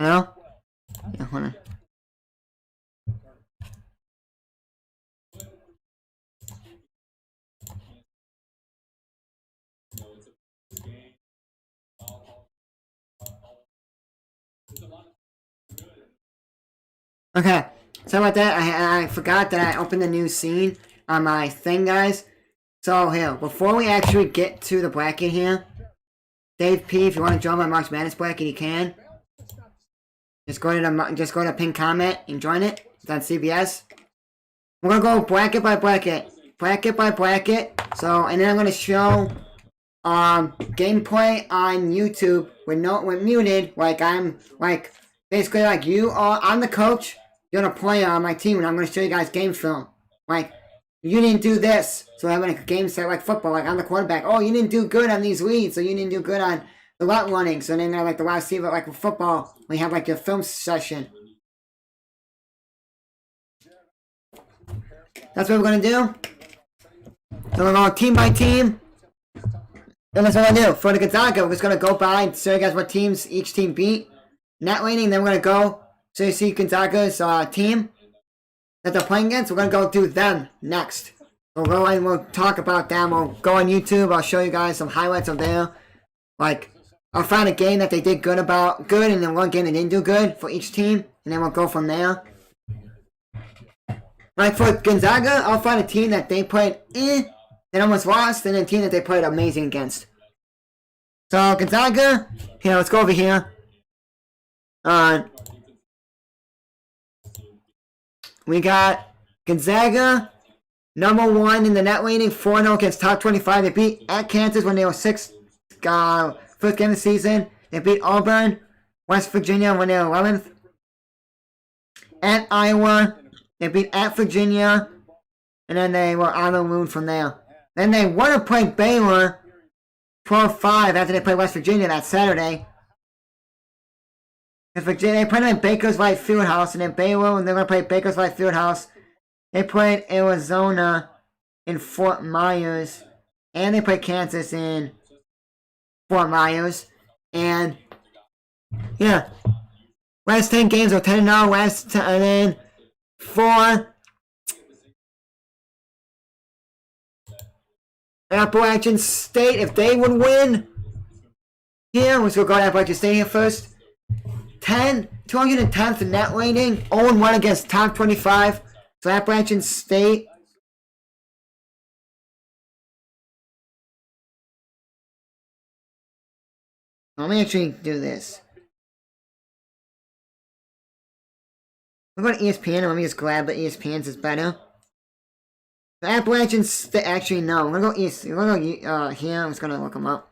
Hello? Yeah, hold on. Okay, so about that, I forgot that I opened a new scene on my thing, guys. So here, before we actually get to the bracket here, Dave P, if you want to join my March Madness bracket, you can. Just go to the pin comment and join it. It's on CBS. We're gonna go bracket by bracket, So, and then I'm gonna show gameplay on YouTube when muted. Basically like you are. I'm the coach. You're the player on my team, and I'm gonna show you guys game film. Like, you didn't do this, so I'm having a game set like football. Like, I'm the quarterback. Oh, you didn't do good on these leads, so you didn't do good on the route running. So then they're like the wide receiver, like with football, we have like your film session. That's what we're gonna do. So we're going team by team. Then that's what I'm gonna do. For the Gonzaga, we're just gonna go by and show you guys what teams each team beat. Net rating, then we're gonna go so you see Gonzaga's team that they're playing against. We're gonna go do them next. We'll go and we'll talk about them. We'll go on YouTube. I'll show you guys some highlights of there. Like, I'll find a game that they did good, and then one game they didn't do good for each team, and then we'll go from there. Like for Gonzaga, I'll find a team that they played they almost lost, and then a team that they played amazing against. So Gonzaga, here, let's go over here. We got Gonzaga, number 1 in the net rating, 4-0 against top 25. They beat at Kansas when they were 6th, first game of the season. They beat Auburn, West Virginia when they were 11th. At Iowa, they beat at Virginia, and then they were on the moon from there. Then they won to play Baylor 12-5 after they played West Virginia that Saturday. They played in Baker's Light Fieldhouse, and then Baylor, and they're going to play Baker's Light Fieldhouse. They played Arizona in Fort Myers, and they played Kansas in Fort Myers. And, yeah, last 10 games are 10-0, and then 4 Appalachian State, if they would win here, let's go to Appalachian State here first. 210th in net rating, 0-1 against top 25. So Appalachian State. Let me actually do this. We're going to ESPN, and let me just grab the ESPN's is better. The Appalachian State, actually no, we're going to go here, I'm just going to look them up.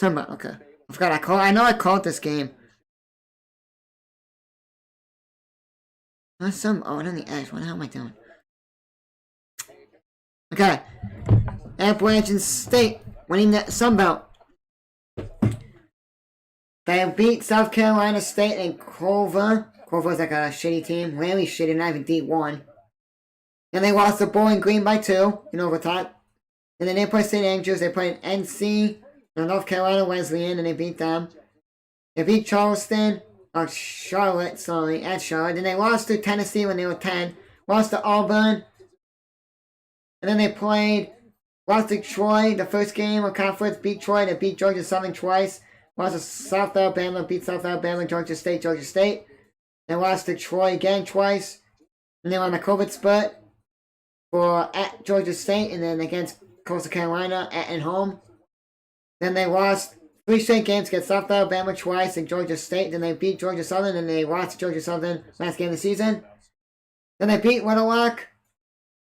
Okay. I forgot I know I called this game. Not on the edge. What the hell am I doing? Okay. Appalachian State winning the Sunbelt. They beat South Carolina State and Culver. Culver's like a shitty team. Really shitty, not even D1. And they lost to Bowling Green by 2 in overtime. And then they played St. Andrews. They played NC. North Carolina Wesleyan, and they beat them. They beat Charlotte, at Charlotte. Then they lost to Tennessee when they were 10. Lost to Auburn. And then they lost to Troy, the first game of conference. Beat Troy, they beat Georgia Southern twice. Lost to South Alabama, beat South Alabama, Georgia State. They lost to Troy again twice. And they were on the COVID split at Georgia State, and then against Coastal Carolina and home. Then they lost 3 straight games against South Alabama twice and Georgia State. Then they beat Georgia Southern, and they lost to Georgia Southern last game of the season. Then they beat Little Rock,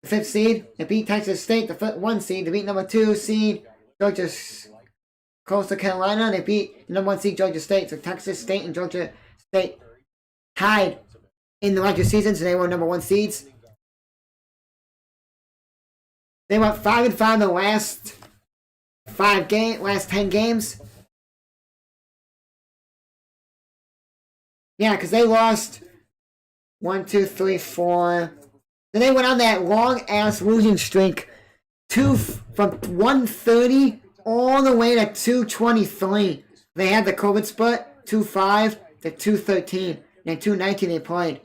the 5th seed. They beat Texas State, the 1 seed. They beat number 2 seed, Coastal Carolina. They beat number 1 seed, Georgia State. So Texas State and Georgia State tied in the regular season, so they were number 1 seeds. They went 5-5 the last 10 games. Yeah, because they lost 1, 2, 3, 4. Then they went on that long ass losing streak from 130 all the way to 223. They had the COVID split, 2-5 to 213. And then 219 they played.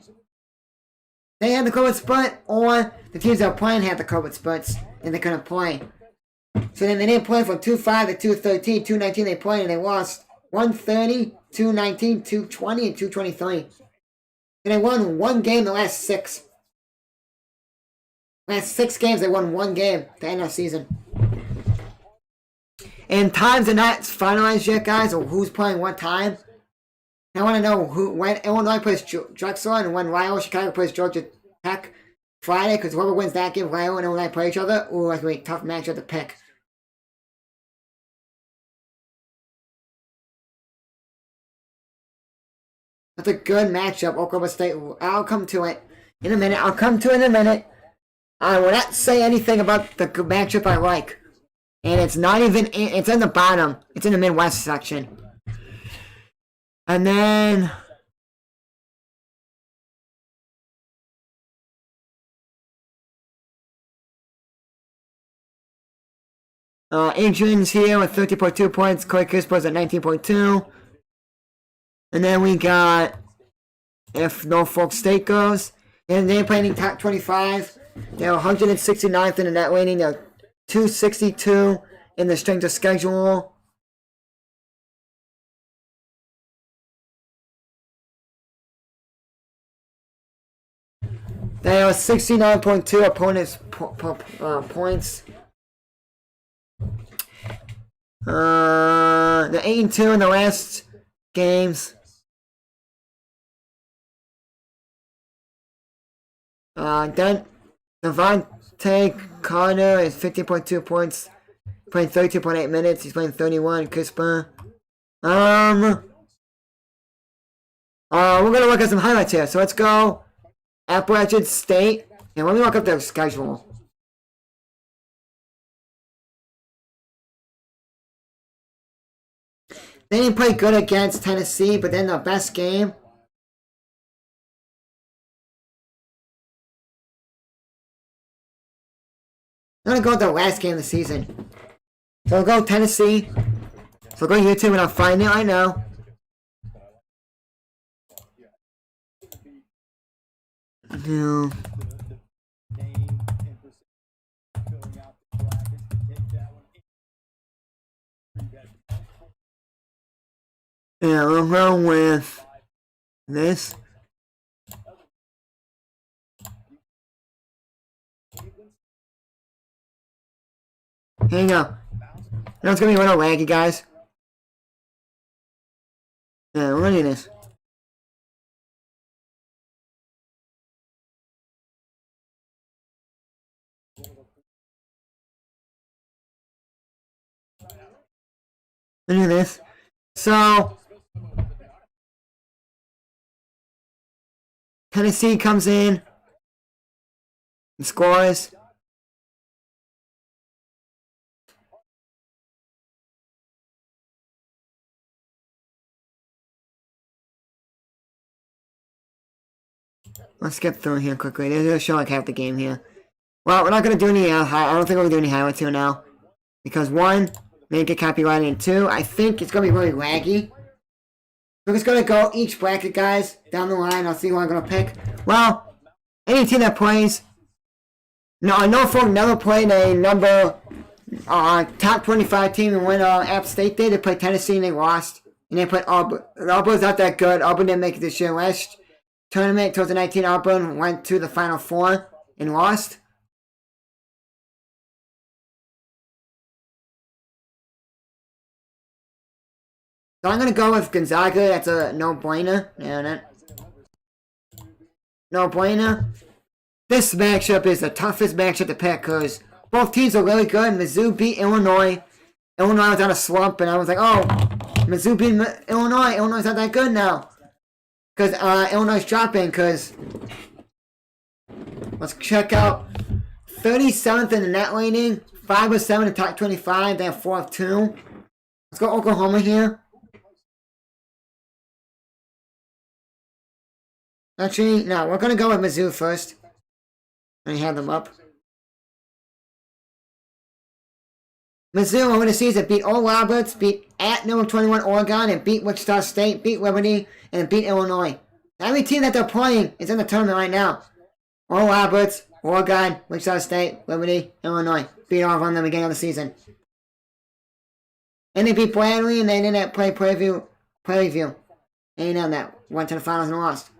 They had the COVID split, or the teams that were playing had the COVID splits, and they couldn't play. So then they didn't play from 2-5 to 213, 219 they played, and they lost 130, 219, 220, and 223. And they won one game the last 6. Last 6 games, they won one game to end the season. And times are not finalized yet, guys, or who's playing what time. I want to know when Illinois plays Drexel and when Loyola Chicago plays Georgia Tech Friday, because whoever wins that game, Loyola and Illinois play each other. Ooh, that's going to be a tough matchup to pick. That's a good matchup, Oklahoma State. I'll come to it in a minute. I will not say anything about the matchup I like. And it's not even, it's in the bottom. It's in the Midwest section. And then Adrian's here with 30.2 points. Corey Crispo's at 19.2. And then we got, if Norfolk State goes, and they're playing top 25. They're 169th in the net rating. They're 262 in the strength of schedule. They are 69.2 opponents' points. They're 8-2 in the last games. Then Devontae Carter is 15.2 points, playing 32.8 minutes. He's playing 31. Crispa. We're gonna look at some highlights here. So let's go. Appalachian State, and let me look up their schedule. They didn't play good against Tennessee, but then the best game. I'm gonna go with the last game of the season. So I'll go Tennessee. So I'll go YouTube and I'll find it right now. No. Yeah, we'll go with this. Here you go. I know it's gonna be a little laggy, guys. Yeah, we're gonna do this. Look at this. So Tennessee comes in and scores. Let's skip through here quickly. They're gonna show like half the game here. Well, we're not gonna do any. I don't think we're gonna do any highlights here now, because 1, may get copyrighted, and 2, I think it's gonna be really laggy. We're just gonna go each bracket, guys, down the line. I'll see who I'm gonna pick. Well, any team that plays. No, Norfolk never played a number top 25 team and win App State Day. They played Tennessee and they lost. And they played Auburn. Auburn's not that good. Auburn didn't make it this year. Last tournament, 2019, Auburn went to the Final Four and lost. So I'm going to go with Gonzaga. That's a no-brainer. Yeah, no-brainer. This matchup is the toughest matchup to pick because both teams are really good. Mizzou beat Illinois. Illinois was on a slump, and I was like, oh, Mizzou beat Illinois. Illinois not that good now. Because Illinois is dropping, because let's check out 37th in the net rating, 5 of 7 in top 25, they have 4 of 2. Let's go Oklahoma here. Actually, no, we're going to go with Mizzou first. Let me have them up. Mizzou over the season beat Oral Roberts, beat at number 21 Oregon, and beat Wichita State, beat Liberty, and beat Illinois. Every team that they're playing is in the tournament right now. Oral Roberts, Oregon, Wichita State, Liberty, Illinois. Beat all of them in the beginning of the season. And they beat Bradley, and they didn't play Prairie View. A&M that went to the finals and lost.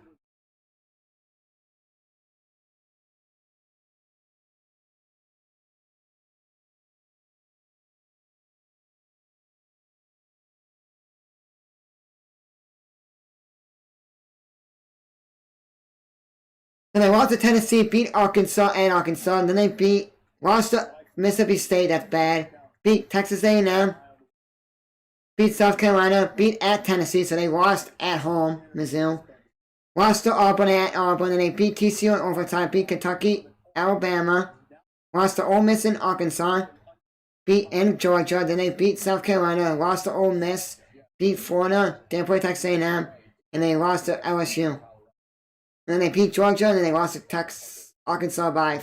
And they lost to Tennessee, beat Arkansas and Arkansas, and then they lost to Mississippi State, that's bad. Beat Texas A&M, beat South Carolina, beat at Tennessee, so they lost at home, Mizzou. Lost to Auburn at Auburn, and they beat TCU in overtime, beat Kentucky, Alabama. Lost to Ole Miss in Arkansas, beat in Georgia, then they beat South Carolina, lost to Ole Miss, beat Florida, didn't play Texas A&M, and they lost to LSU. And then they beat Georgia, and then they lost to Arkansas by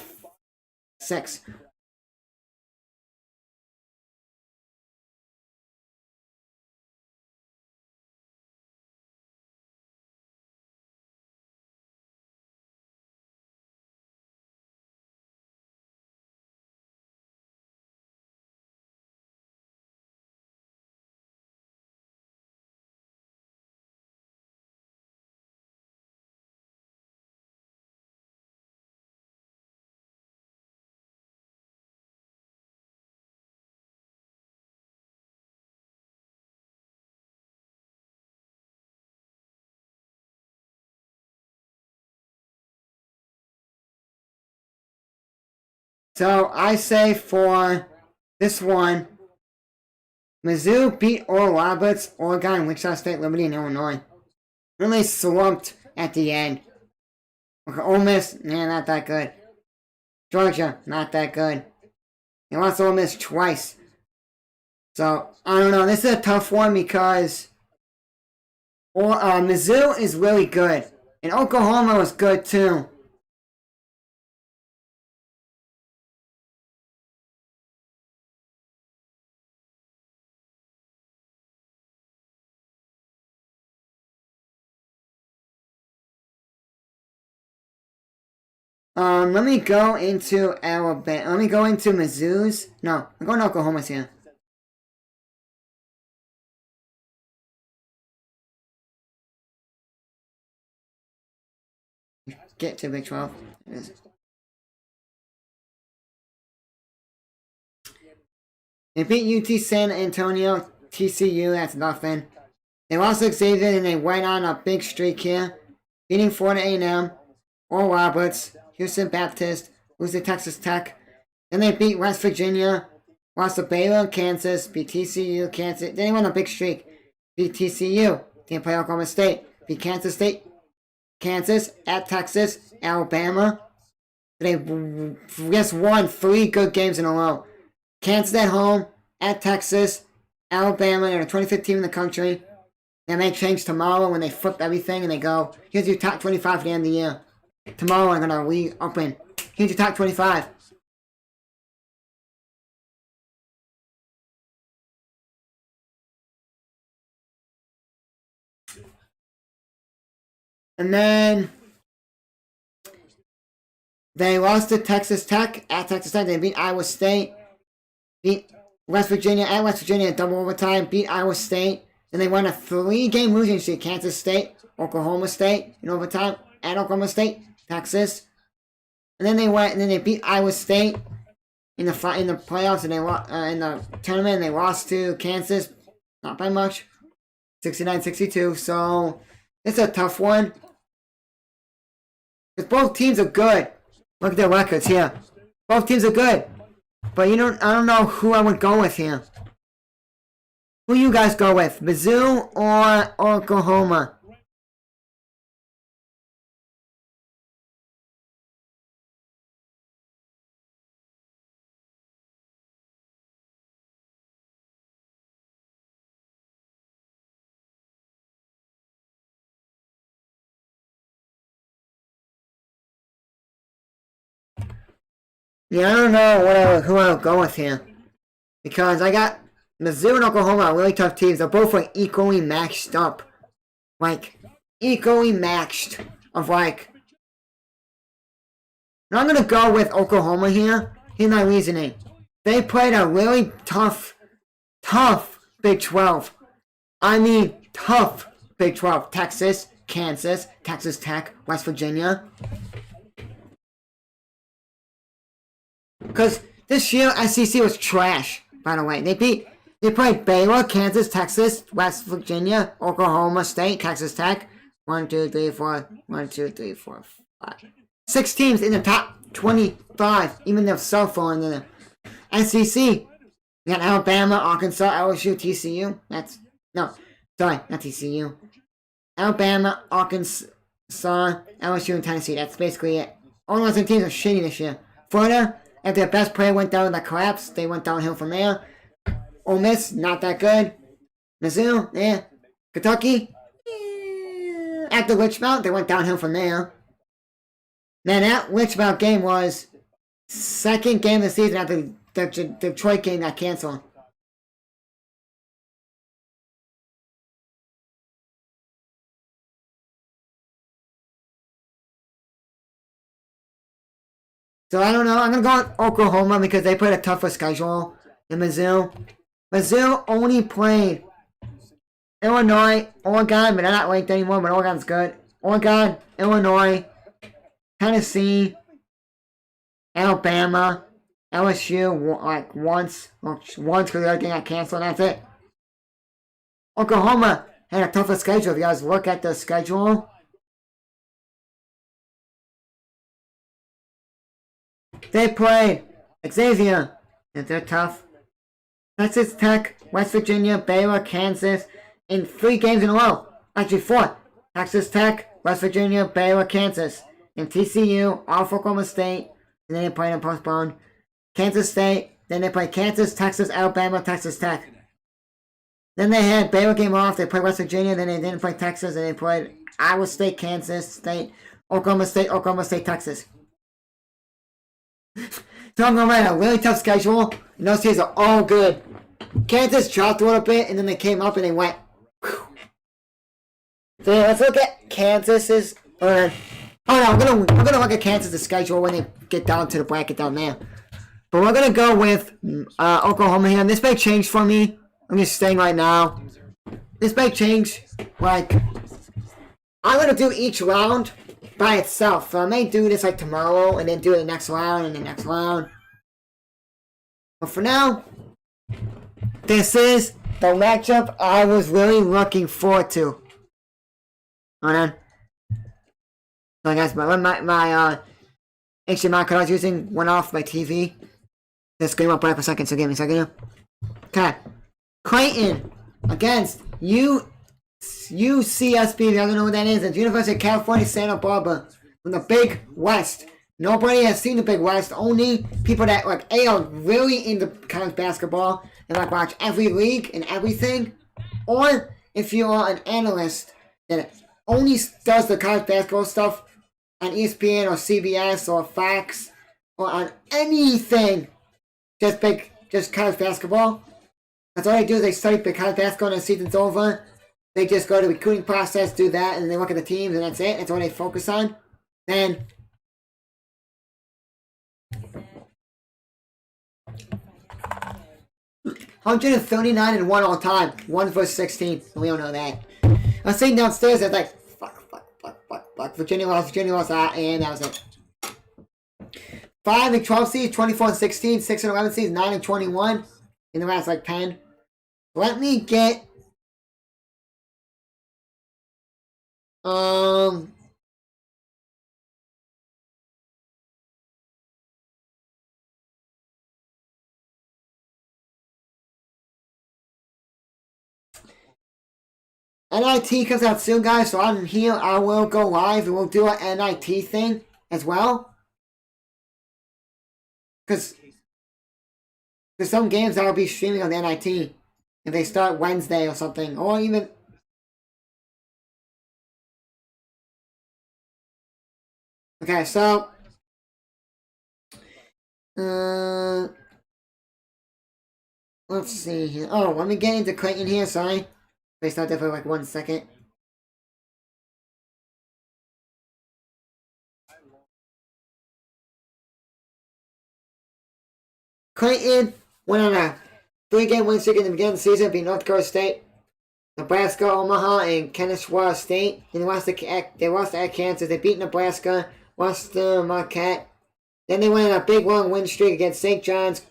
6. So I say for this one, Mizzou beat Oral Roberts, Oregon, Wichita State, Liberty, and Illinois. Really slumped at the end. Okay, Ole Miss, not that good. Georgia, not that good. They lost Ole Miss twice. So, I don't know. This is a tough one because Mizzou is really good. And Oklahoma was good too. Let me go into Alabama. Let me go into Mizzou's. No, I'm going to Oklahoma's here. Get to Big 12. They beat UT San Antonio, TCU, that's nothing. They lost to Xavier and they went on a big streak here, beating Florida A&M, Oral Roberts, Houston Baptist, losing to Texas Tech. Then they beat West Virginia, lost to Baylor, Kansas, beat TCU, Kansas. Then they went on a big streak, beat TCU, didn't play Oklahoma State, beat Kansas State, Kansas, at Texas, Alabama. They just won 3 good games in a row. Kansas at home, at Texas, Alabama. They're the 25th team in the country. That may change tomorrow when they flip everything and they go, here's your top 25 for the end of the year. Tomorrow I'm going to reopen. Here's your top 25. And then they lost to Texas Tech at Texas Tech. They beat Iowa State, beat West Virginia at West Virginia, double overtime, beat Iowa State. Then they won a 3-game losing streak. Kansas State, Oklahoma State in overtime, at Oklahoma State, Texas. And then they beat Iowa State in the playoffs, and they in the tournament, and they lost to Kansas, not by much, 69-62. So it's a tough one. Because both teams are good. Look at their records here. Both teams are good. But I don't know who I would go with here. Who you guys go with? Mizzou or Oklahoma? Yeah, I don't know who I would go with here. Because I got Mizzou and Oklahoma are really tough teams. They're both like equally matched up. Like, equally matched. Of like. And I'm gonna go with Oklahoma here. Here's my reasoning. They played a really tough Big 12. I mean, tough Big 12. Texas, Kansas, Texas Tech, West Virginia. Because this year, SEC was trash, by the way. They played Baylor, Kansas, Texas, West Virginia, Oklahoma State, Texas Tech. 1, 2, 3, 4. 1, 2, 3, 4, 5. 6 teams in the top 25, even though so far in the SEC. You got Alabama, Arkansas, LSU, TCU. Not TCU. Alabama, Arkansas, LSU, and Tennessee. That's basically it. All those teams are shitty this year. Florida, if their best player went down in the collapse, they went downhill from there. Ole Miss, not that good. Mizzou, yeah. Kentucky, after Richmond, they went downhill from there. Man, that Richmond game was second game of the season after the Detroit game got canceled. So I don't know. I'm gonna go with Oklahoma because they played a tougher schedule than Mizzou. Mizzou only played Illinois, Oregon, but they're not ranked anymore. But Oregon's good. Oregon, Illinois, Tennessee, Alabama, LSU, like once because the other game got canceled. And that's it. Oklahoma had a tougher schedule. If you guys look at the schedule. They played Xavier, and they're tough. Texas Tech, West Virginia, Baylor, Kansas, in 3 games in a row. Actually 4. Texas Tech, West Virginia, Baylor, Kansas. And TCU, off Oklahoma State, and then they played and postponed. Kansas State, then they played Kansas, Texas, Alabama, Texas Tech. Then they had Baylor game off, they played West Virginia, then they didn't play Texas, and they played Iowa State, Kansas State, Oklahoma State, Texas. So I'm going to write a really tough schedule, and those teams are all good. Kansas dropped a little bit, and then they came up and they went. Whew. So yeah, let's look at Kansas's. We're gonna look at Kansas' schedule when they get down to the bracket down there. But we're gonna go with Oklahoma here. And this may change for me. I'm just saying right now. This may change. Like, I'm gonna do each round by itself. So I may do this like tomorrow and then do the next round and the next round. But for now, this is the matchup I was really looking forward to. Hold on. So guys, my HDMI card I was using went off my TV. The screen went black for a second, so give me a second here. Okay. Creighton against UCSB, if you don't know what that is, it's University of California, Santa Barbara. From the Big West. Nobody has seen the Big West. Only people that like are really into college basketball and like watch every league and everything. Or if you are an analyst that only does the college basketball stuff on ESPN or CBS or Fox or on anything, just college basketball. That's all they do is they study the college basketball and the season's over. They just go to the recruiting process, do that, and they look at the teams and that's it. That's all they focus on. Then 139-1 all time. 1 versus 16. We don't know that. I was sitting downstairs, I was like, fuck. Virginia lost, and that was it. 5 and 12 seeds, 24 and 16, 6 and 11 seeds, 9 and 21. In the last like 10. Let me get NIT comes out soon, guys, so I'm here. I will go live and we'll do an NIT thing as well. Because there's some games that will be streaming on the NIT if they start Wednesday or something, or even. Okay, so Let's see here. Oh, let me get into Clayton here, sorry. I stopped there for like 1 second. Clayton went on a 3-game win streak in the beginning of the season, beat North Dakota State, Nebraska, Omaha, and Kennesaw State. Then they lost to Kansas. They beat Nebraska, lost to Marquette. Then they went on a big long win streak against St. John's,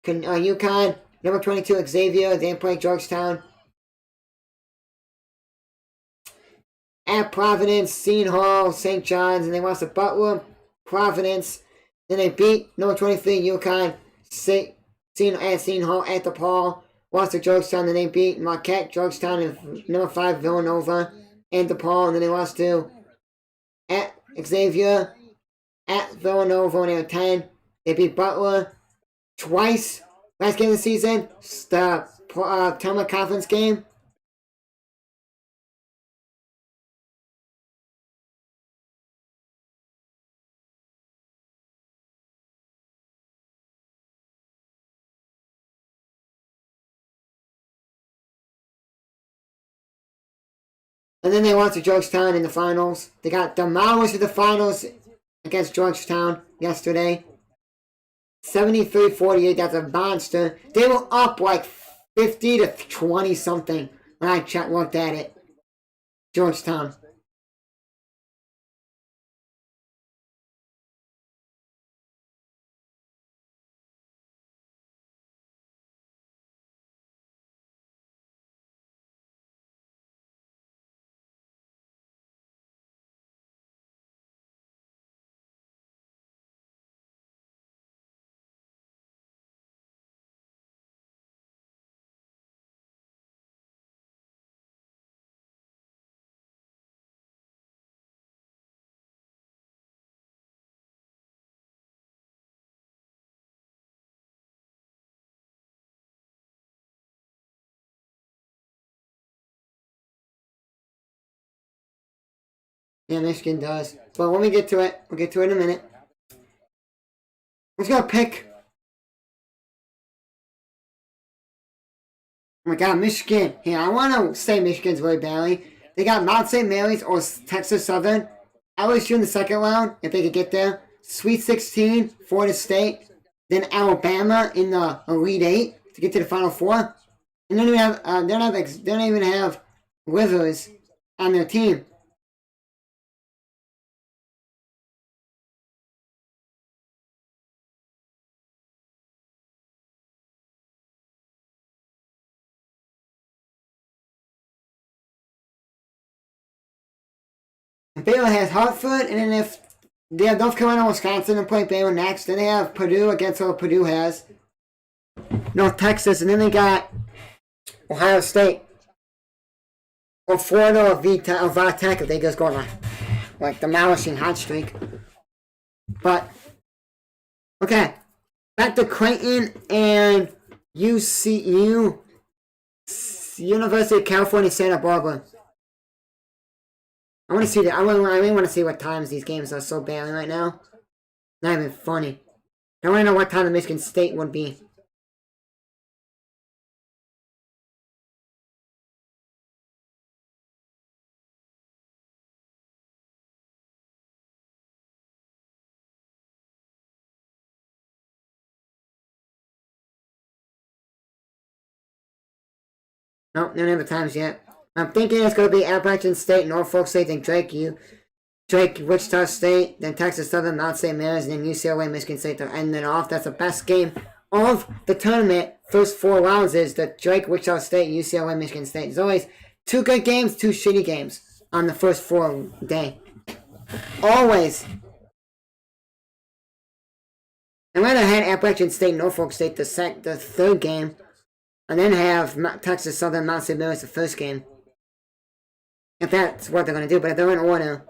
UConn, number 22 Xavier. They played Georgetown. At Providence, Seton Hall, St. John's, and they lost to Butler, Providence. Then they beat number 23 UConn, Seton Hall at the Paul. Lost to Georgetown, then they beat Marquette, Georgetown, and number 5 Villanova and DePaul, and then they lost to at Xavier, at Villanova, and they were 10. They beat Butler twice last game of the season, the tournament conference game. And then they lost to Georgetown in the finals. They got demolished in the finals against Georgetown yesterday. 73-48, that's a monster. They were up like 50 to 20 something when I looked at it. Georgetown. Yeah, Michigan does. But when we get to it, we'll get to it in a minute. Let's go pick. Oh my god, Michigan. Here, I want to say Michigan's really badly. They got Mount St. Mary's or Texas Southern. LSU in the second round, if they could get there. Sweet 16, Florida State. Then Alabama in the Elite 8 to get to the Final Four. And they don't even have Rivers on their team. Baylor has Hartford, and then if they have North Carolina, Wisconsin, and play Baylor next, then they have Purdue against what Purdue has. North Texas, and then they got Ohio State. Or Florida or Tech if they just go on like demolishing hot streak. But, okay. Back to Creighton and UCU, University of California, Santa Barbara. I want to see that. I really want to see what times these games are so badly right now. Not even funny. I want to know what time the Michigan State would be. Nope, none of the times yet. I'm thinking it's going to be Appalachian State, Norfolk State, then Drake, Wichita State, then Texas Southern, Mount St. Mary's, and then UCLA, Michigan State to end it off. That's the best game of the tournament. First 4 rounds is the Drake, Wichita State, UCLA, Michigan State. There's always 2 good games, 2 shitty games on the first 4 day. Always. I might have had Appalachian State, Norfolk State the 3rd game, and then have Texas Southern, Mount St. Mary's the 1st game. If that's what they're going to do, but if they're in order.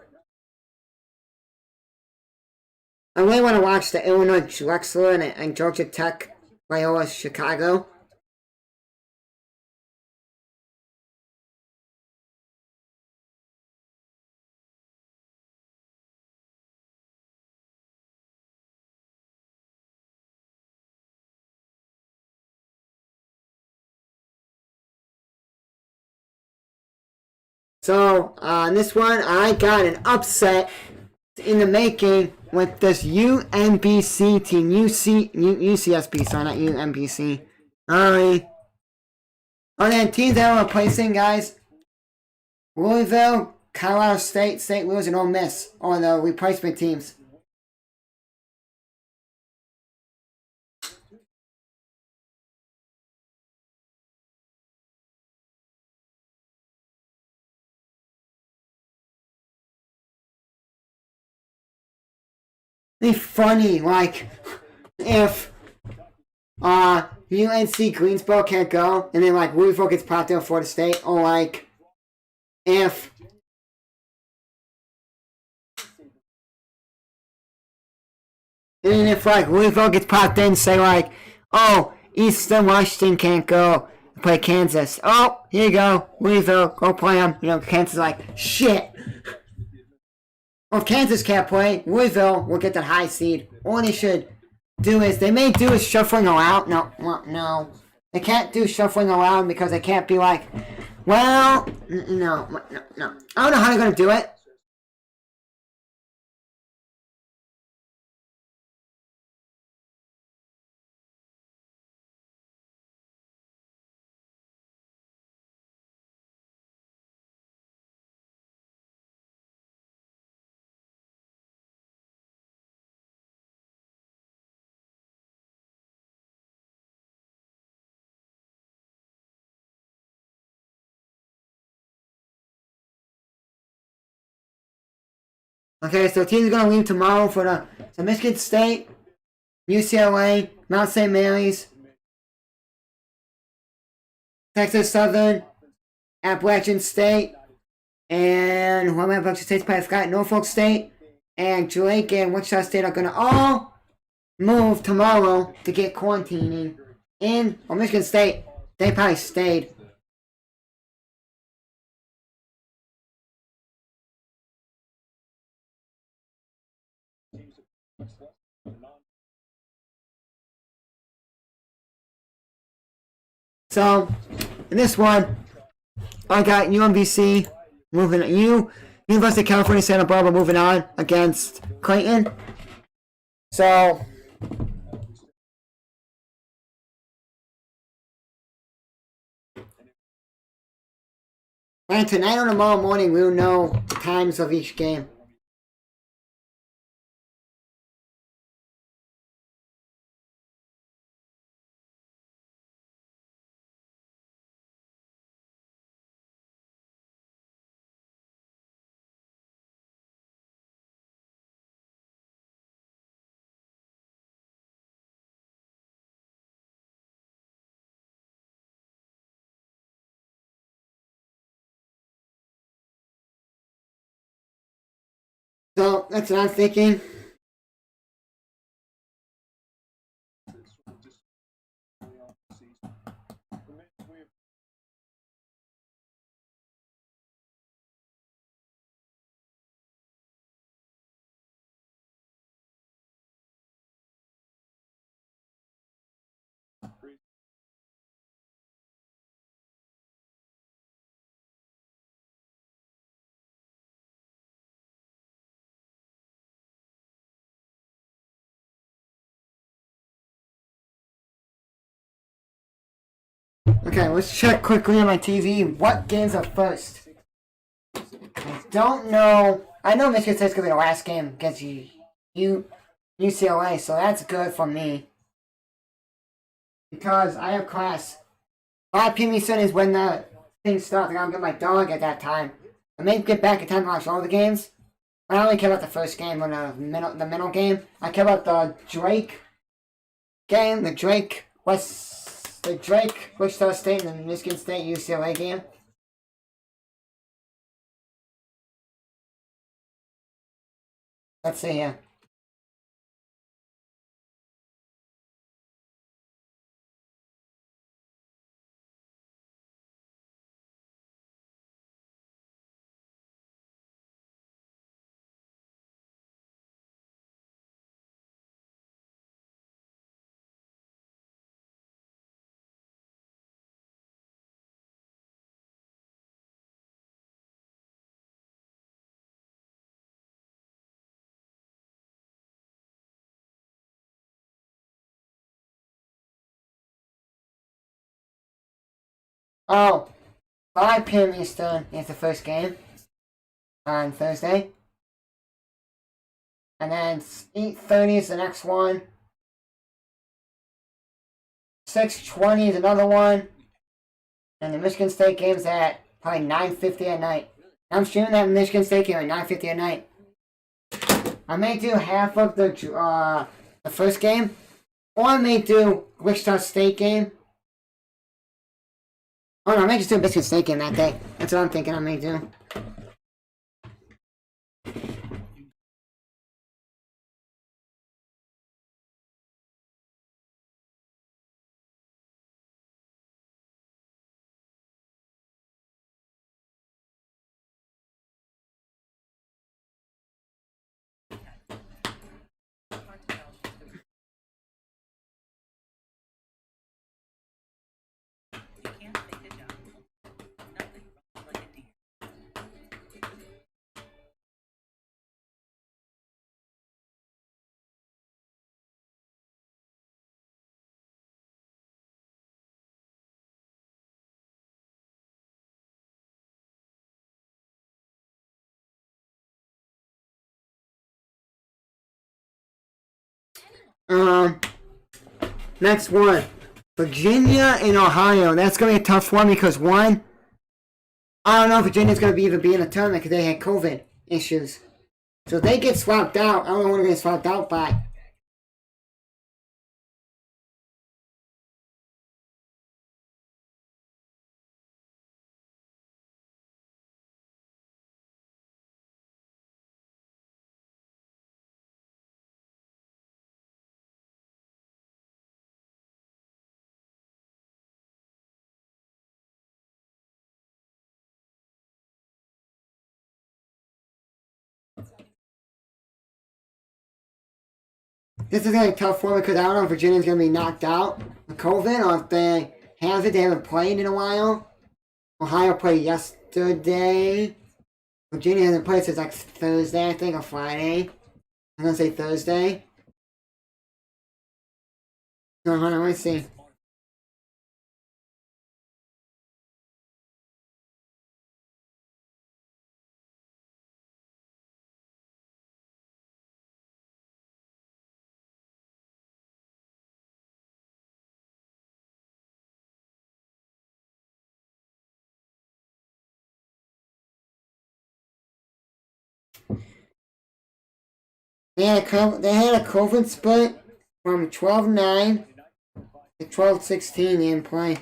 I really want to watch the Illinois Drexler and Georgia Tech, Loyola, Chicago. So, this one, I got an upset in the making with this UNBC team. UCSB, sorry, not UNBC. Sorry. Oh, then teams that we're replacing, guys. Louisville, Colorado State, St. Louis, and Ole Miss are the replacement teams. It'd be funny, like, if UNC Greensboro can't go, and then like Louisville gets popped in Florida State, or like if like Louisville gets popped in, say like, oh, Eastern Washington can't go play Kansas. Oh, here you go, Louisville, go play them. You know, Kansas is like shit. Well, if Kansas can't play, Louisville will get that high seed. All they should do is they may do is shuffling around. No, they can't do shuffling around because they can't be like, well, no. I don't know how they're gonna do it. Okay, so teams are gonna leave tomorrow for the Michigan State, UCLA, Mount St. Mary's, Texas Southern, Appalachian State, and who am I? Appalachian State's probably forgot. Norfolk State, and Drake and Wichita State are gonna all move tomorrow to get quarantining in. Or Michigan State, they probably stayed. So, in this one, I got UMBC moving University of California Santa Barbara moving on against Clayton. So and tonight or tomorrow morning we'll know the times of each game. So that's what I'm thinking. Okay, let's check quickly on my TV what games are first. I don't know. I know Michigan State's gonna be the last game against UCLA, so that's good for me. Because I have class. 5 p.m. Eastern is when the thing starts, and I'll get my dog at that time. I may get back in time to watch all the games. I only care about the first game or the middle game. I care about the Drake game, the Drake Wichita State and the Michigan State UCLA game. Let's see here. Oh, 5 p.m. Eastern is the first game on Thursday. And then 8:30 is the next one. 6:20 is another one. And the Michigan State game's at probably 9:50 at night. I'm streaming that Michigan State game at 9:50 at night. I may do half of the first game, or I may do Wichita State game. Oh no, I may just do a Michigan State game that day. That's what I'm thinking I may do. Next one. Virginia and Ohio. That's going to be a tough one because one, I don't know if Virginia's going to even be in the tournament because they had COVID issues. So if they get swapped out, I don't know what they're going to get swapped out by. This is going to be a tough one because I don't know if Virginia's going to be knocked out with COVID or if they have it. They haven't played in a while. Ohio played yesterday. Virginia hasn't played since like Thursday, I think, or Friday. I'm going to say Thursday. No, hold on, let me see. They had a COVID split from 12-9 to 12-16 in play.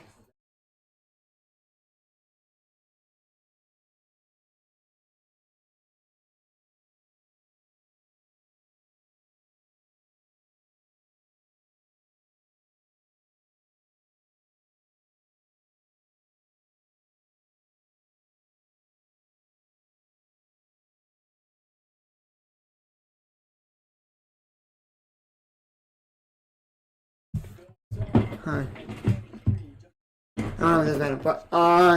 Huh. I don't know if this matter, but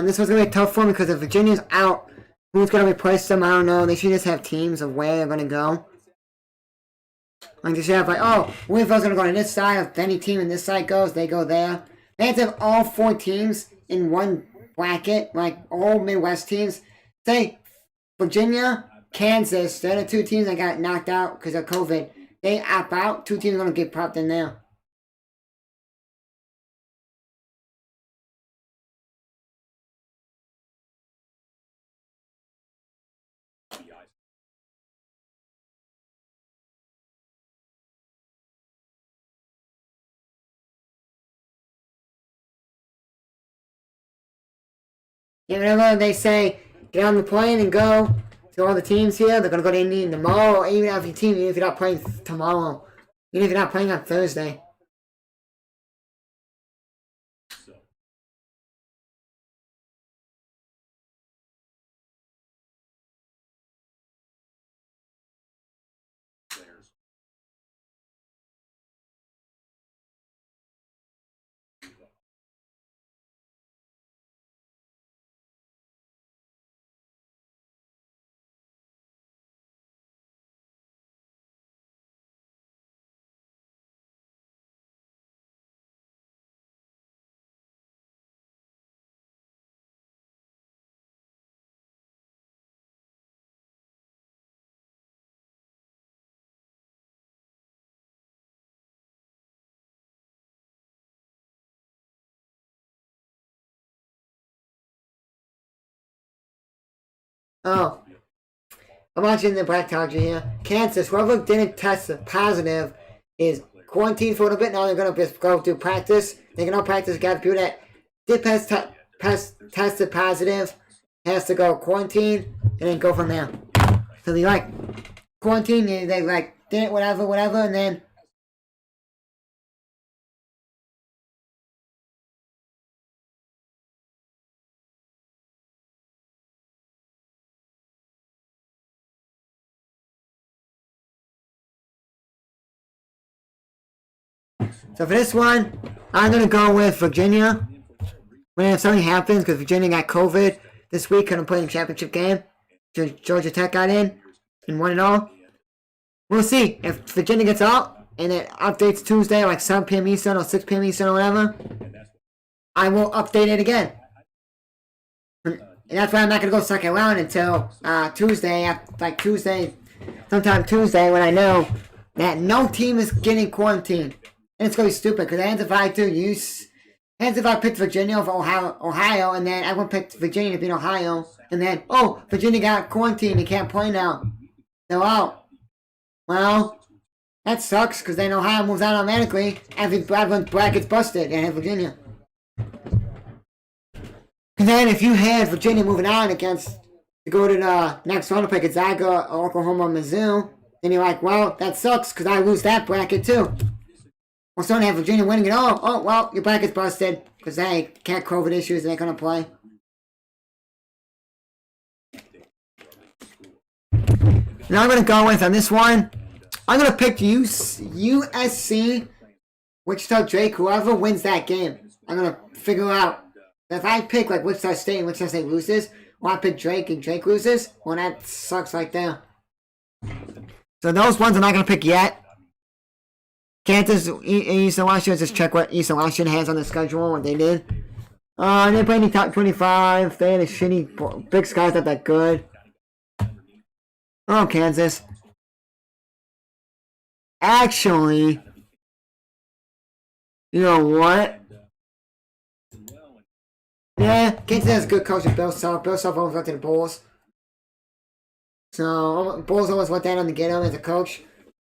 this was gonna be a tough one because if Virginia's out, who's gonna replace them? I don't know. They should just have teams of where they're gonna go. Like they should have like, oh, Winfield's gonna go to this side. If any team in this side goes, they go there. They have to have all 4 teams in one bracket, like all Midwest teams. Say Virginia, Kansas, they're the 2 teams that got knocked out because of COVID. They opt out. 2 teams are gonna get popped in there. Yeah, whenever they say get on the plane and go to all the teams here, they're gonna go to Indiana tomorrow. Or even if your team, even if you're not playing tomorrow, even if you're not playing on Thursday. Oh, I'm watching the Black Tiger here. Kansas, whoever didn't test positive is quarantined for a little bit. Now they're going to just go do practice. They can all practice. Got people that did tested positive has to go quarantine and then go from there. So they like quarantine, they like did it, whatever, and then so for this one, I'm gonna go with Virginia. When if something happens, because Virginia got COVID this week, couldn't play in the championship game. Georgia Tech got in and won it all. We'll see if Virginia gets out and it updates Tuesday, like 7 p.m. Eastern or 6 p.m. Eastern or whatever. I will update it again. And that's why I'm not gonna go second round until Tuesday, sometime Tuesday, when I know that no team is getting quarantined. And it's gonna be stupid because if I picked Virginia over Ohio, and then everyone picked Virginia to beat Ohio, and then Virginia got quarantined, they can't play now. They're out. Well, that sucks because then Ohio moves out automatically. Everyone's bracket's busted and Virginia. And then if you had Virginia moving on to go to the next round to play Gonzaga, Oklahoma, Mizzou, then you're like, well, that sucks because I lose that bracket too. Well, so don't have Virginia winning it all. Oh, well, your bracket's busted because they can't COVID issues and they're going to play. Now I'm going to go with, on this one, I'm going to pick USC, Wichita Drake, whoever wins that game. I'm going to figure out. If I pick like Wichita State and Wichita State loses, or I pick Drake and Drake loses, well, that sucks right there. So those ones I'm not going to pick yet. Kansas, Eastern Washington, just check what Eastern Washington has on the schedule, what they did. They played in the top 25. They had a shitty, Big Sky's not that good. Oh, Kansas. Actually, you know what? Yeah, Kansas has a good coach with Bill Self. Bill Self always went to the Bulls. So, Bulls always went down to get him as a coach.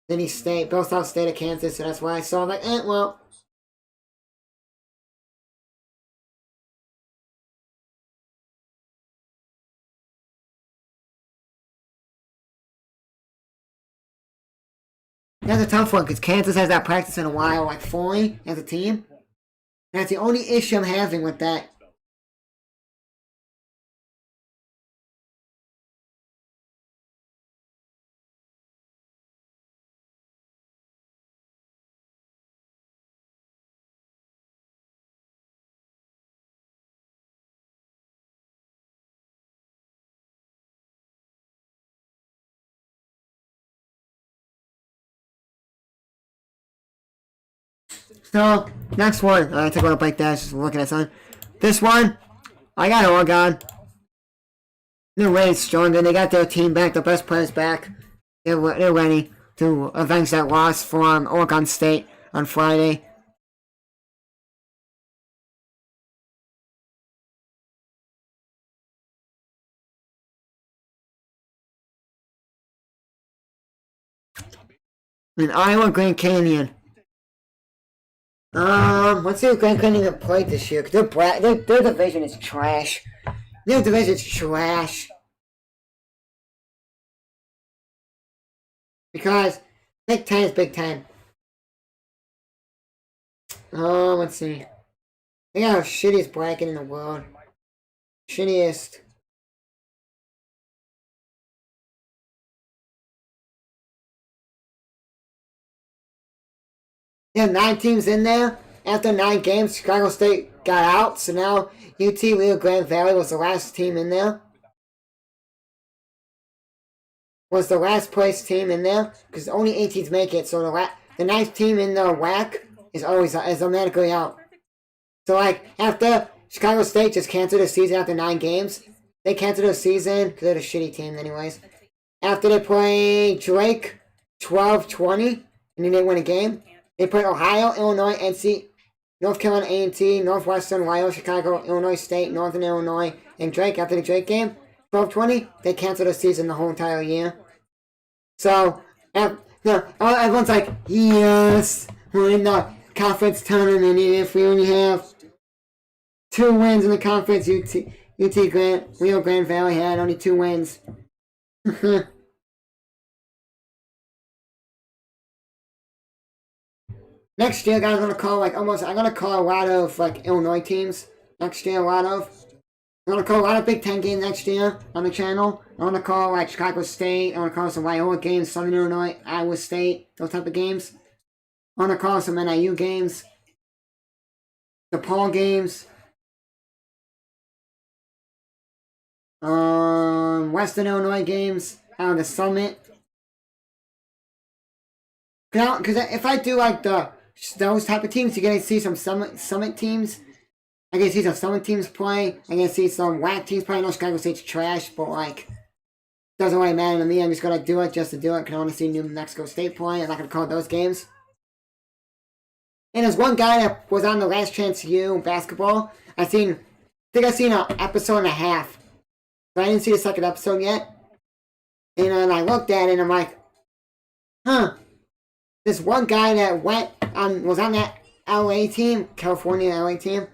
Then Bill Self stayed at Kansas, so that's why I saw like, well. That's a tough one, because Kansas has not practiced in a while, like fully, as a team. That's the only issue I'm having with that. So, next one. I take a break there, just looking at something. This one, I got Oregon. They're way stronger. They got their team back, the best players back. They're ready to avenge that loss from Oregon State on Friday. In Iowa, Grand Canyon. Let's see if Grand Canyon played this year, because their division is trash. Their division is trash. Because Big Ten is Big Ten. Let's see. They got the shittiest bracket in the world. Shittiest. They have 9 teams in there. After 9 games, Chicago State got out, so now UT Rio Grande Valley was the last team in there. Was the last place team in there, because only 8 teams make it, so the 9th team in the WAC is automatically out. So like, after Chicago State just canceled their season after 9 games, they canceled their season, because they're a shitty team anyways. After they play Drake 12-20, and then they win a game, they played Ohio, Illinois, NC, North Carolina A&T, Northwestern, Loyola, Chicago, Illinois State, Northern Illinois, and Drake after the Drake game. 12-20, they cancel the season the whole entire year. So, no, everyone's like, yes, we're in the conference tournament. If we only have 2 wins in the conference, Rio Grande Valley had only 2 wins. Next year, guys, I'm gonna call I'm gonna call a lot of Illinois teams next year. I'm gonna call a lot of Big Ten games next year on the channel. I'm gonna call Chicago State. I'm gonna call some Loyola games, Southern Illinois, Iowa State, those type of games. I'm gonna call some NIU games, DePaul games, Western Illinois games, the Summit. Because if I do those type of teams, you're gonna see some Summit teams. I can see some Summit teams play. I can see some WAC teams play. I know Chicago State's trash, but doesn't really matter to me. I'm just gonna do it just to do it because I want to see New Mexico State play. I'm not gonna call those games. And there's one guy that was on the Last Chance U basketball. I think I've seen an episode and a half. But I didn't see the second episode yet. And I looked at it and I'm like, huh. This one guy that was on that LA team, California LA team.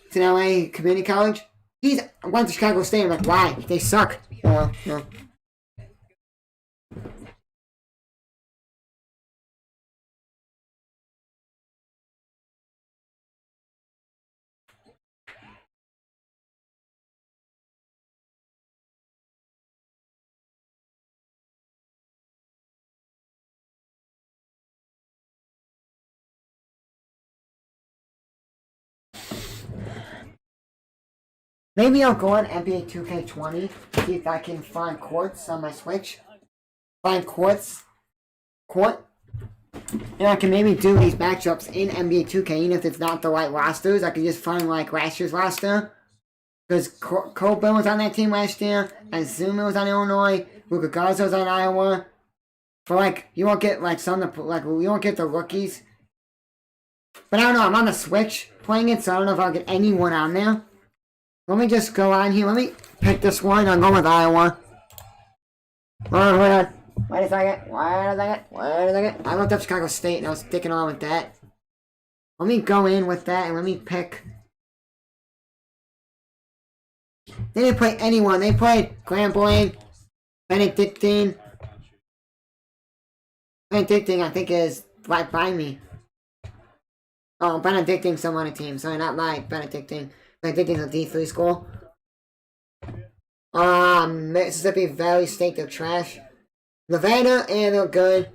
It's an LA community college. He went to Chicago State. I'm like, why? They suck. No. Maybe I'll go on NBA 2K20, see if I can find courts on my Switch. Find court. And I can maybe do these matchups in NBA 2K, even if it's not the right rosters. I can just find last year's roster. Because Coburn was on that team last year, Azuma was on Illinois, Luka Garza was on Iowa. For you won't get you won't get the rookies. But I don't know, I'm on the Switch playing it, so I don't know if I'll get anyone on there. Let me just go on here. Let me pick this one. I'll go with Iowa. Hold on. Wait a second. I looked up Chicago State and I was sticking on with that. Let me go in with that and let me pick. They didn't play anyone. They played Grambling, Benedictine. Benedictine, I think, is right by me. Oh, Benedictine's some on a team. Sorry, not like Benedictine. Benedictine's a D3 school. Mississippi Valley State, they're trash. Nevada, and they're good.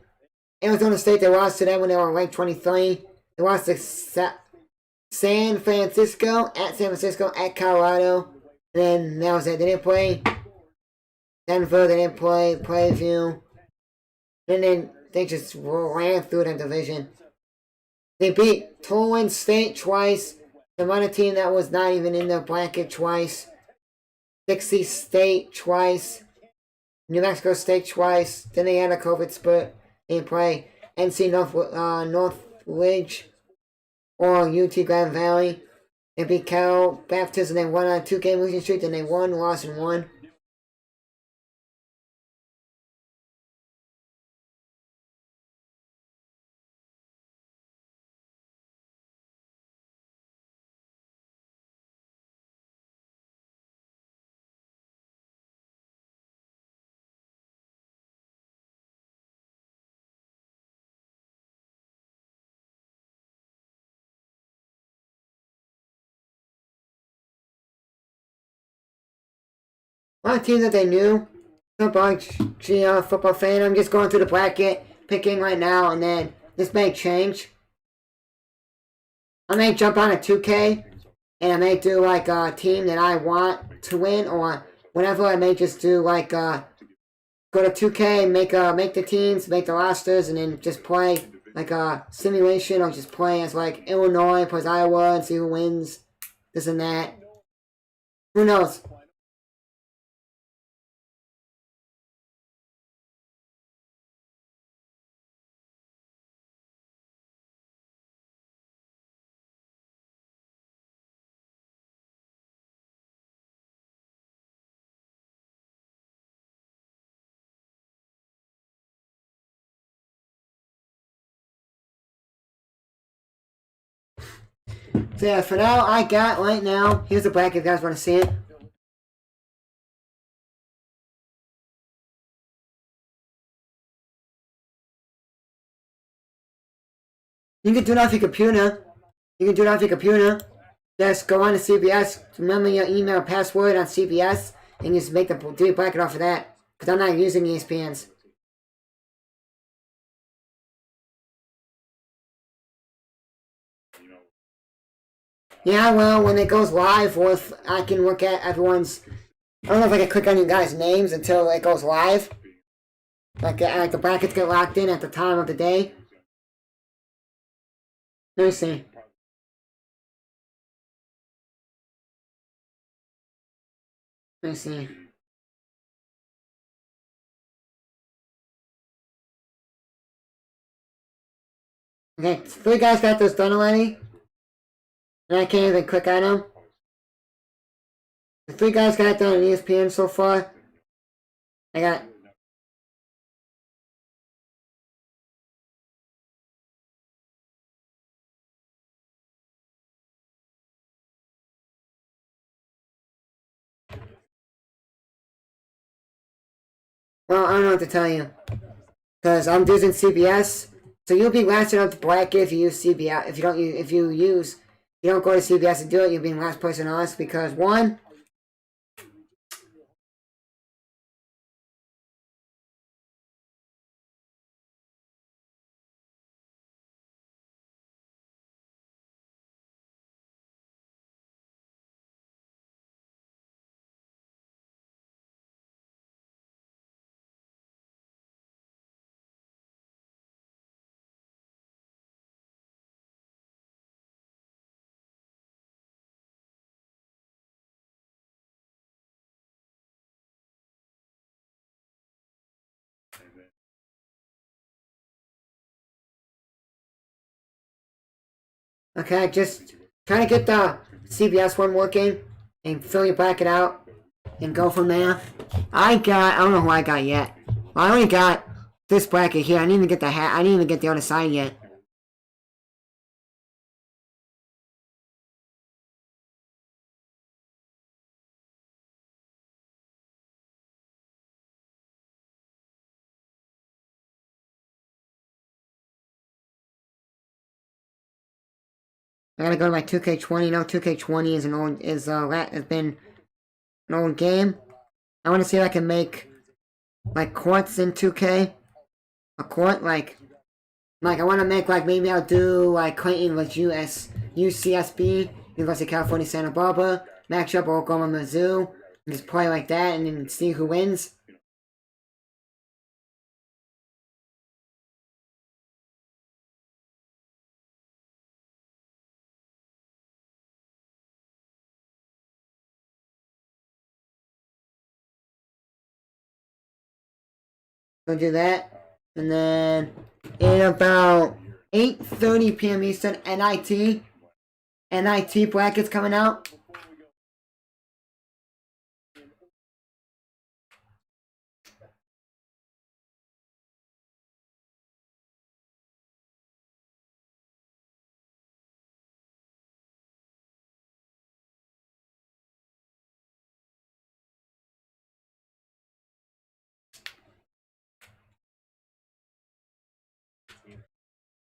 Arizona State, they lost to them when they were ranked 23. They lost to San Francisco, at Colorado. And then that was it. They didn't play Denver, they didn't play Plainview. And then they just ran through the division. They beat Tulane State twice. The minor team that was not even in the bracket twice. Dixie State twice. New Mexico State twice. Then they had a COVID split. They didn't play NC Northridge or UT Grand Valley. They beat Cal Baptist and they won on a 2-game losing streak. Then they won, lost, and won. A lot of teams that they knew. Football fan. I'm just going through the bracket, picking right now, and then this may change. I may jump on a 2K, and I may do a team that I want to win, or whatever. I may just do go to 2K, make the teams, make the rosters, and then just play a simulation, or just play as Illinois plays Iowa and see who wins, this and that. Who knows? So yeah, for now, I got right now. Here's the bracket if you guys want to see it. You can do it off your computer. You can do it off your computer. Just go on to CBS. Remember your email password on CBS, and just make the do bracket off of that. Because I'm not using ESPN's. Yeah, well, when it goes live, or if I can look at everyone's. I don't know if I can click on you guys' names until it goes live. Like the brackets get locked in at the time of the day. Let me see. Let me see. Okay, 3 guys got this done already. And I can't even click on them. The 3 guys got it done on ESPN so far. I got. Well, I don't know what to tell you. Because I'm using CBS. So you'll be last in on the bracket if you use CBS. If you don't you don't go to CBS and do it, you'll be the last person on us because one. Okay, just trying to get the CBS one working and fill your bracket out and go from there. I don't know who I got yet. Well, I only got this bracket here. I didn't even get the hat. I didn't even get the other side yet. I gotta go to my 2K20. No, 2K20 is has been an old game. I want to see if I can make like courts in 2K. A court like I want to make like maybe I'll do like Clayton with UCSB, University of California Santa Barbara, match up Oklahoma Mizzou, and just play like that and then see who wins. Go do that, and then in about 8:30 p.m. Eastern, NIT brackets coming out.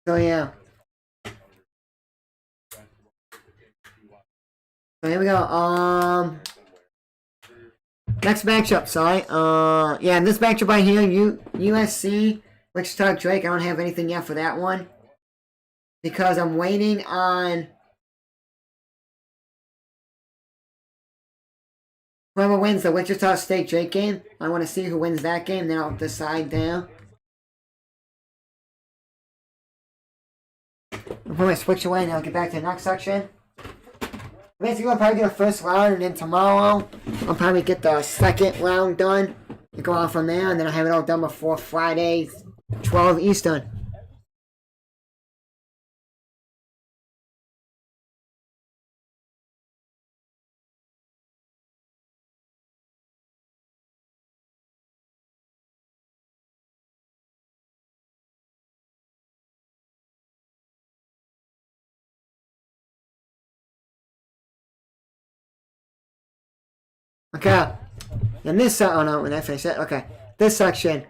So yeah. So here we go. Next matchup, sorry. Yeah, this matchup right here, USC, Wichita Drake. I don't have anything yet for that one because I'm waiting on whoever wins the Wichita State Drake game. I want to see who wins that game. Then I'll decide there. I'll put my switch away and I'll get back to the next section. Basically, I'll probably get the first round, and then tomorrow I'll probably get the second round done and go on from there, and then I'll have it all done before Friday, 12 Eastern. Okay. And this oh no, when I finish it, okay. This section.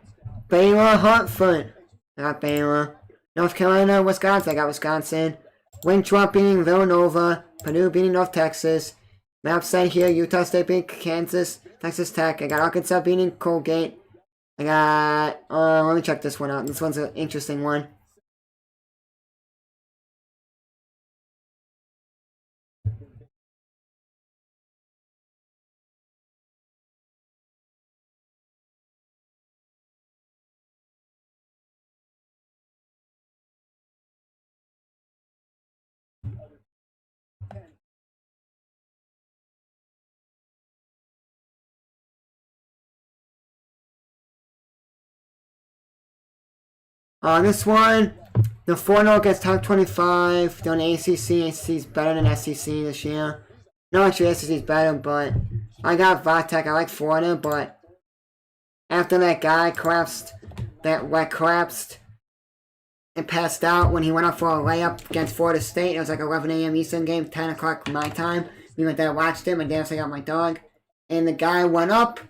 Baylor, Hartford. I got Baylor. North Carolina, Wisconsin. I got Wisconsin. Winthrop beating Villanova. Purdue beating North Texas. My upset here, Utah State beating Kansas. Texas Tech. I got Arkansas beating Colgate. I got, let me check this one out. This one's an interesting one. This one, the 4-0 gets top 25. Down ACC. ACC is better than SEC this year. No, actually, SEC is better, but I got Vatek. I like Florida, but after that guy collapsed, and passed out when he went up for a layup against Florida State. It was like 11 a.m. Eastern game, 10 o'clock my time. We went there and watched him, and Dad I got my dog. And the guy went up,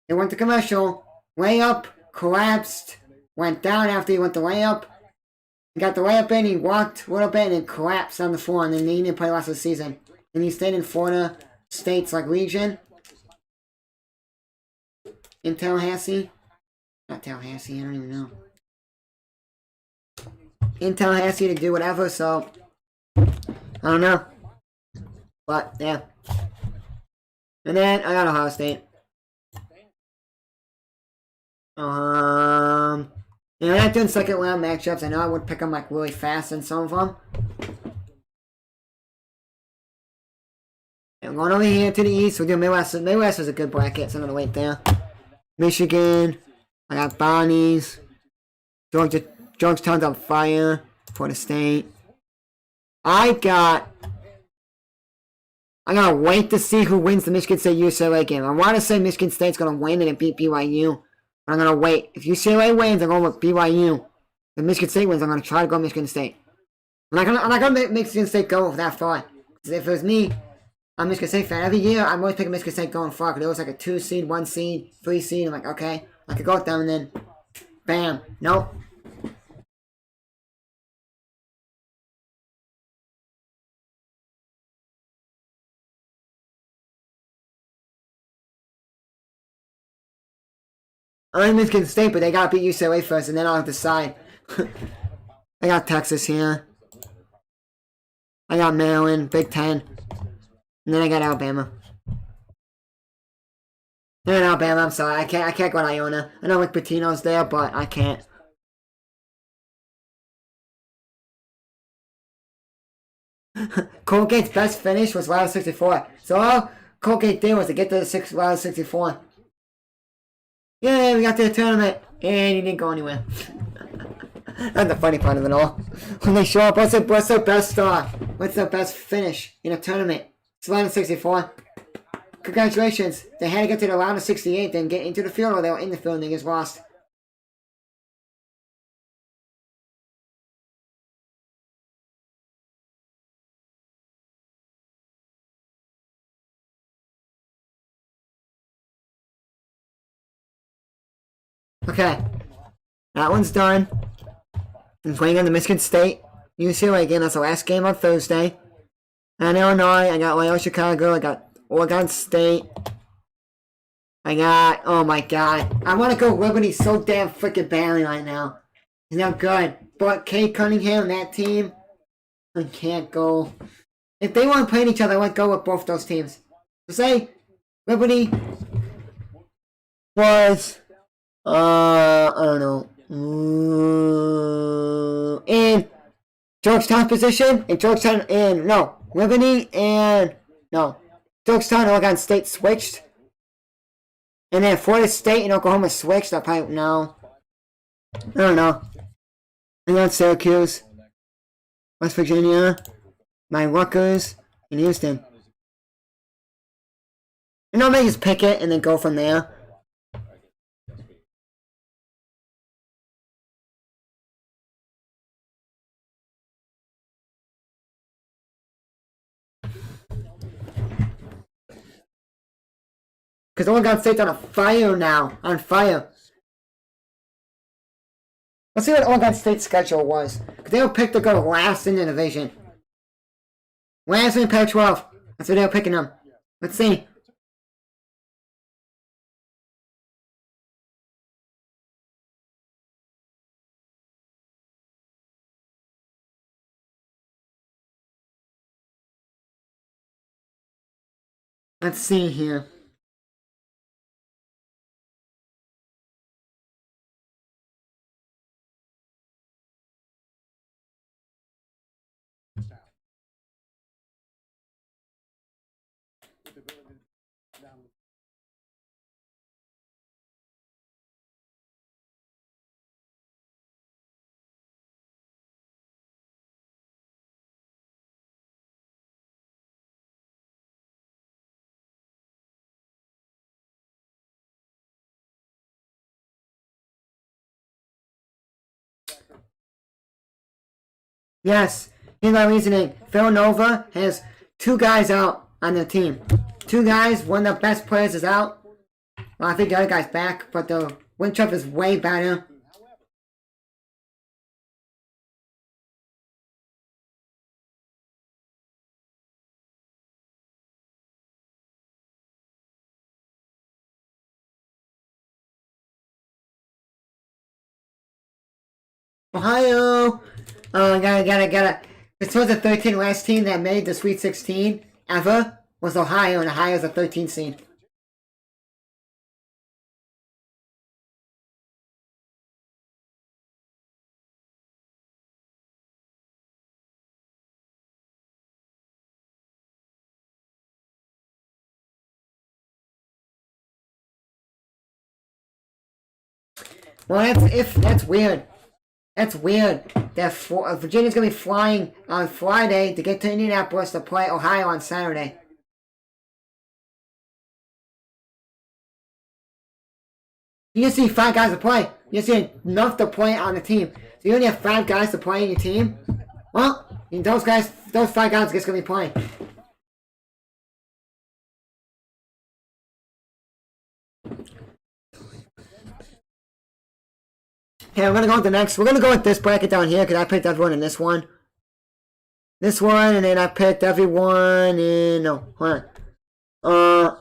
it went to commercial, layup, collapsed, went down after he went to layup. He got the layup in, he walked a little bit, and then collapsed on the floor, and then he didn't play the rest of the season. And he stayed in Florida State's like region. In Tallahassee. Not Tallahassee, I don't even know. In Tallahassee to do whatever, so I don't know. But yeah. And then I got Ohio State. Yeah, I'm not doing second round matchups. I know I would pick them like really fast in some of them. And going over here to the east, we'll do Midwest. Midwest is a good bracket, so I'm gonna wait there. Michigan. I got Bonnies. Georgetown's on fire. Florida State. I gotta wait to see who wins the Michigan State UCLA game. I want to say Michigan State's gonna win and beat BYU, but I'm gonna wait. If UCLA wins, I'm going with BYU. If Michigan State wins, I'm gonna try to go Michigan State. I'm not gonna make Michigan State go that far. If it was me, I'm a Michigan State fan. Every year, I'm always picking Michigan State going far. Because it was like a 2 seed, 1 seed, 3 seed. I'm like, okay, I could go with them, and then, bam, nope. I'm Michigan State, but they gotta beat UCLA first, and then I'll decide. I got Texas here. I got Maryland, Big Ten. And then I got Alabama. No, Alabama, I'm sorry. I can't go to Iona. I know Rick Pitino's there, but I can't. Colgate's best finish was round 64. So all Colgate did was to get to the round 64. Yay, we got to the tournament. And he didn't go anywhere. That's the funny part of it all. When they show up, what's their best finish in a tournament? It's round 64. Congratulations. They had to get to the round of 68, then get into the field, or they were in the field and they just lost. Okay. That one's done. I'm playing on the Michigan State UCLA game. That's the last game on Thursday. And Illinois, I got Loyola Chicago. I got Oregon State. I got, oh my god. I want to go Liberty so damn freaking badly right now. He's not good. But Kate Cunningham, that team, I can't go. If they weren't playing each other, I would go with both those teams. So say, Liberty was, I don't know. In Georgetown position, and Georgetown, and no, Liberty, and no, Georgetown, Oregon State switched. And then Florida State and Oklahoma switched. I probably, no. I don't know. And then Syracuse, West Virginia, my Rutgers, and Houston. And I'll just pick it and then go from there. Because Oregon State's on fire now. On fire. Let's see what Oregon State's schedule was. Because they were picked to go last in the division. Last in Pac-12. That's what they were picking them. Let's see. Let's see here. Yes, here's my reasoning. Villanova has 2 guys out on their team. 2 guys, one of the best players is out. Well, I think the other guy's back, but the Winthrop is way better. Ohio! Oh, gotta. This was the 13 last team that made the Sweet 16 ever was Ohio, and Ohio's a 13 seed. Well, that's weird. That's weird. That Virginia's gonna be flying on Friday to get to Indianapolis to play Ohio on Saturday. You just need 5 guys to play. You just need enough to play on the team. So you only have 5 guys to play in your team. Well, those 5 guys are just gonna be playing. Okay, we're gonna go with the next. We're gonna go with this bracket down here because I picked everyone in this one. This one, and then I picked everyone in. No, hold on.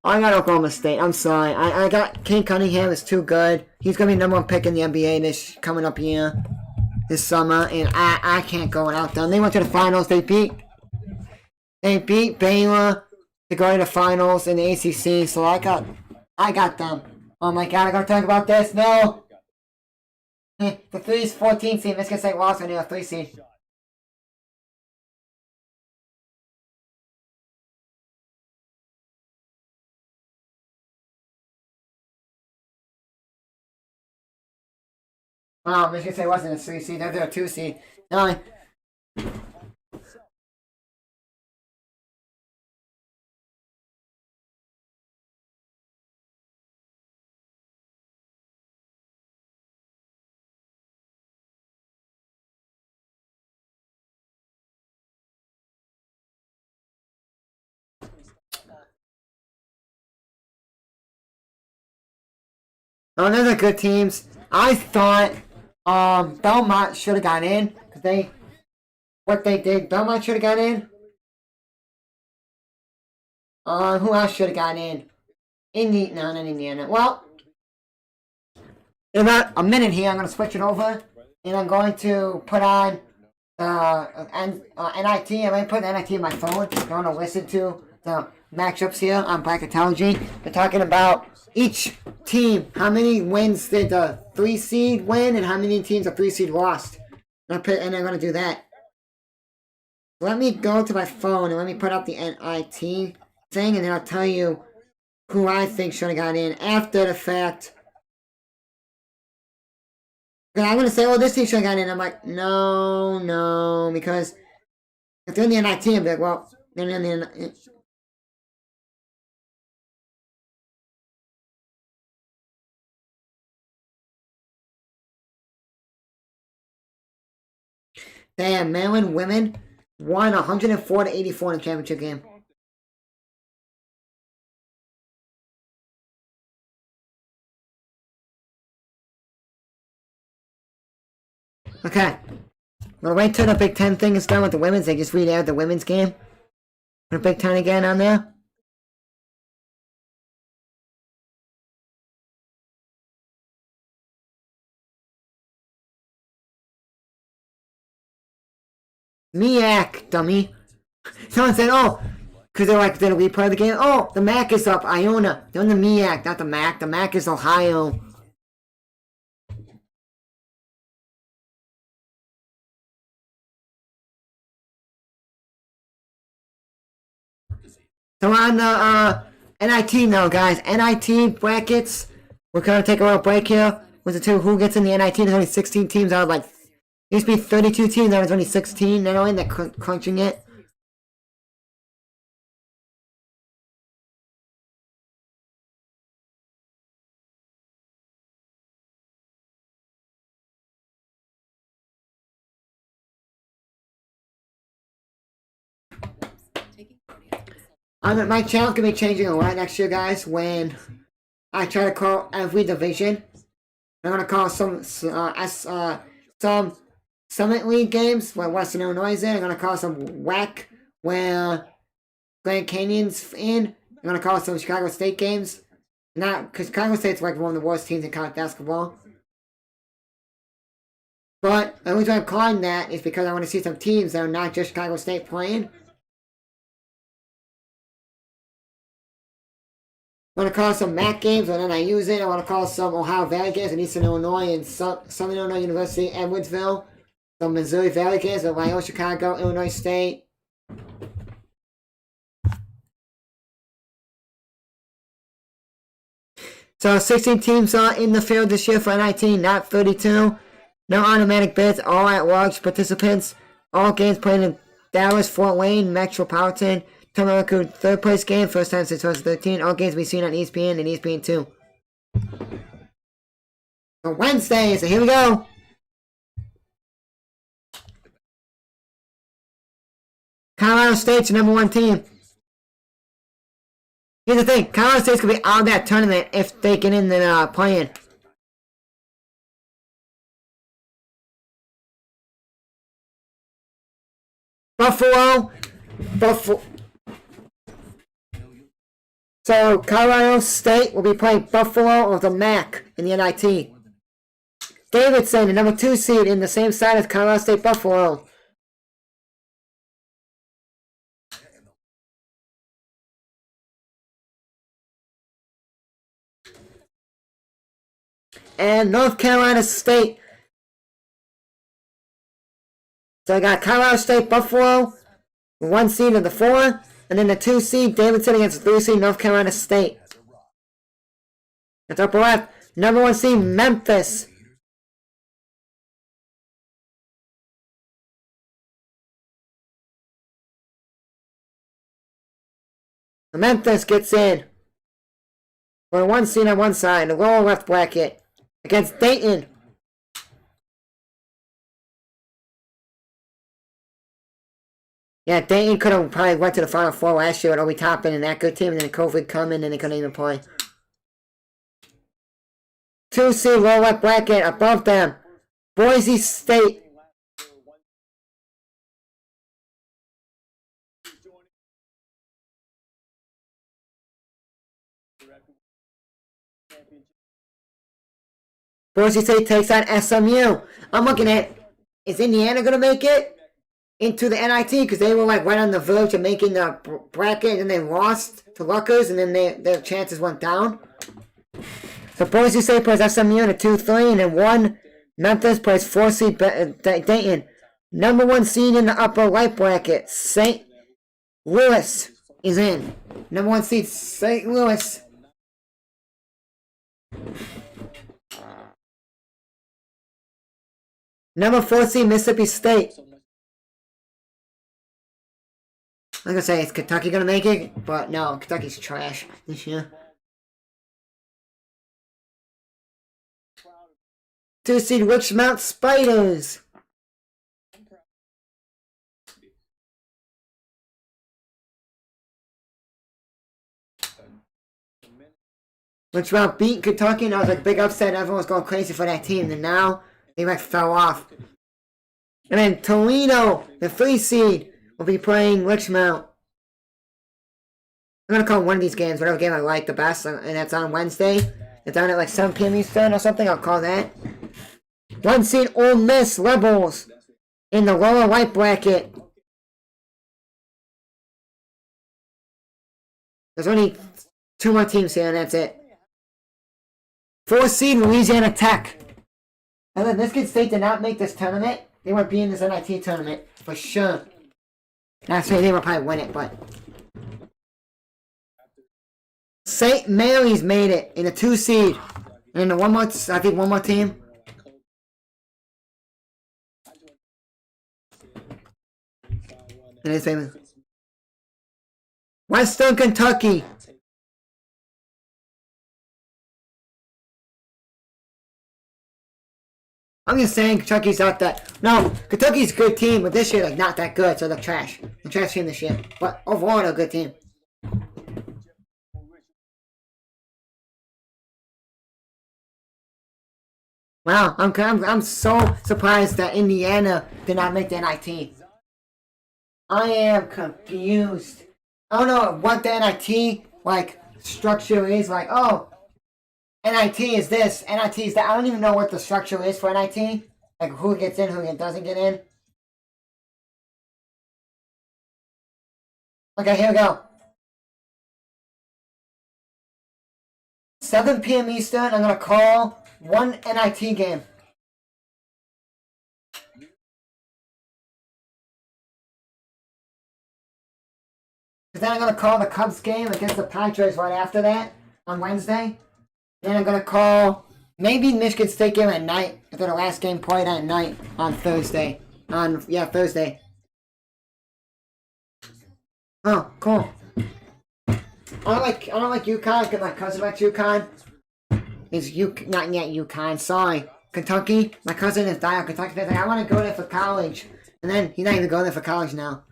I got Oklahoma State. I'm sorry. I got King Cunningham is too good. He's gonna be #1 pick in the NBA this coming up year, this summer, and I can't go without them. They went to the finals. They beat Baylor to go to the finals in the ACC. So I got them. Oh my God! I gotta talk about this. No. The 3's 14 seed. Michigan State lost when they were 3 seed. Oh, Michigan State wasn't a 3 seed. They're a 2 seed. No. Oh, those are good teams. I thought Belmont should have got in because what they did. Belmont should have got in. Who else should have got in? No, not Indiana. Well, in about a minute here, I'm gonna switch it over, and I'm going to put on NIT. I'm gonna put NIT in my phone. I'm gonna listen to the matchups here on Bracketology. They're talking about each team. How many wins did the 3 seed win, and how many teams the 3 seed lost? And I'm gonna do that. Let me go to my phone and let me put up the NIT thing, and then I'll tell you who I think should have got in after the fact. Because I'm gonna say, oh, this team should have got in. I'm like, no, because if they're in the NIT, I'm like, well, they're in the. Damn, Maryland women won 104 to 84 in the championship game. gonna wait till the Big Ten thing is done with the women's. They just re-aired the women's game. The Big Ten again on there. Ncaa, dummy. Someone said, oh, because they're like, did we play the game? Oh, the MAC is up, Iona. They're in the Ncaa, not the MAC. The MAC is Ohio. So on the NIT now, guys. NIT brackets. We're gonna take a little break here. With the two who gets in the NIT. There's only 16 teams out of like. Used to be 32 teams, now there's only 16. They're only crunching it. My channel's gonna be changing a lot next year, guys. When I try to call every division, I'm gonna call some Summit League games where Western Illinois is in. I'm gonna call some WAC where Grand Canyon's in. I'm gonna call some Chicago State games. Not because Chicago State's like one of the worst teams in college basketball. But the reason I'm calling that is because I want to see some teams that are not just Chicago State playing. I want to call some MAC games, and then I use it. I want to call some Ohio Valley games in Eastern Illinois and Southern Illinois University, Edwardsville. Some Missouri Valley games at Loyola Chicago, Illinois State. So 16 teams are in the field this year for NIT, not 32. No automatic bids, all at-large participants. All games played in Dallas, Fort Wayne, Metropolitan. America, third place game, first time since 2013. All games will be seen on ESPN and ESPN2. For Wednesday, so here we go. Colorado State's your #1 team. Here's the thing, Colorado State's gonna be out of that tournament if they get in the play-in. Buffalo. So, Colorado State will be playing Buffalo of the MAC in the NIT. Davidson, the #2 seed, in the same side as Colorado State Buffalo. And North Carolina State. So I got Colorado State Buffalo, 1 seed of the 4. And then the 2 seed, Davidson against the 3 seed, North Carolina State. That's upper left. #1 seed, Memphis. Memphis gets in. For 1 seed on one side, the lower left bracket. Against Dayton. Yeah, Dayton could have probably went to the Final Four last year with Obi Toppin and that good team, and then COVID coming and they couldn't even play. 2 seed lower left bracket above them, Boise State. Boise State takes on SMU. I'm looking at, is Indiana going to make it into the NIT? Because they were like right on the verge of making the bracket, and they lost to Rutgers, and then their chances went down. So Boise State plays SMU in a 2-3, and then 1 Memphis plays 4 seed Dayton. #1 seed in the upper right bracket, St. Louis is in. #1 seed St. Louis. #4 seed Mississippi State. I'm gonna say, is Kentucky gonna make it? But no, Kentucky's trash this year. 2 seed Richmond Spiders. Richmond beat Kentucky, and that was like a big upset. Everyone was going crazy for that team, and now they like fell off. And then Toledo, the 3 seed, will be playing Richmond. I'm gonna call one of these games, whatever game I like the best, and that's on Wednesday. It's on at like 7 p.m. Eastern or something, I'll call that. 1 seed Ole Miss Rebels in the lower right bracket. There's only 2 more teams here, and that's it. 4 seed Louisiana Tech. And then Michigan State did not make this tournament. They would be in this NIT tournament for sure. That's why they would probably win it, but St. Mary's made it in a 2 seed. And one more team. And it's famous. Western Kentucky. I'm just saying Kentucky's not that. No, Kentucky's a good team, but this year they're not that good, so they're trash. They're trash team this year. But overall, they're a good team. Wow, I'm so surprised that Indiana did not make the NIT. I am confused. I don't know what the NIT like structure is. Like, oh, NIT is this, NIT is that. I don't even know what the structure is for NIT. Like who gets in, who doesn't get in. Okay, here we go. 7 p.m. Eastern, I'm gonna call one NIT game. Then I'm gonna call the Cubs game against the Padres right after that on Wednesday. Then I'm gonna call maybe Michigan State game at night after the last game played at night on Thursday. Thursday. Oh, cool. I don't like UConn because my cousin likes UConn. He's not yet UConn. Sorry, Kentucky. My cousin is diehard Kentucky fan. Like, I want to go there for college, and then he's not even going there for college now.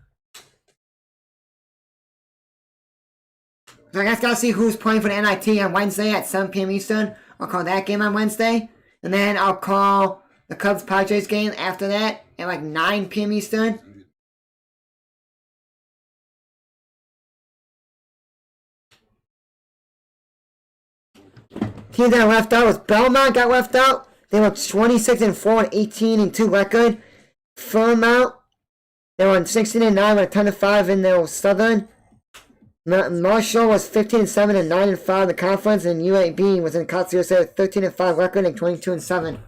So I guess gotta see who's playing for the NIT on Wednesday at 7 p.m. Eastern. I'll call that game on Wednesday. And then I'll call the Cubs Padres game after that at like 9 p.m. Eastern. Team that left out was Belmont got left out. They were 26-4 and 18-2 record. Fairmount, they were 16-9 with a 10-5 in their Southern. Marshall was 15-7 and 9-5 in the conference, and UAB was in Conference USA with 13-5 record and 22-7.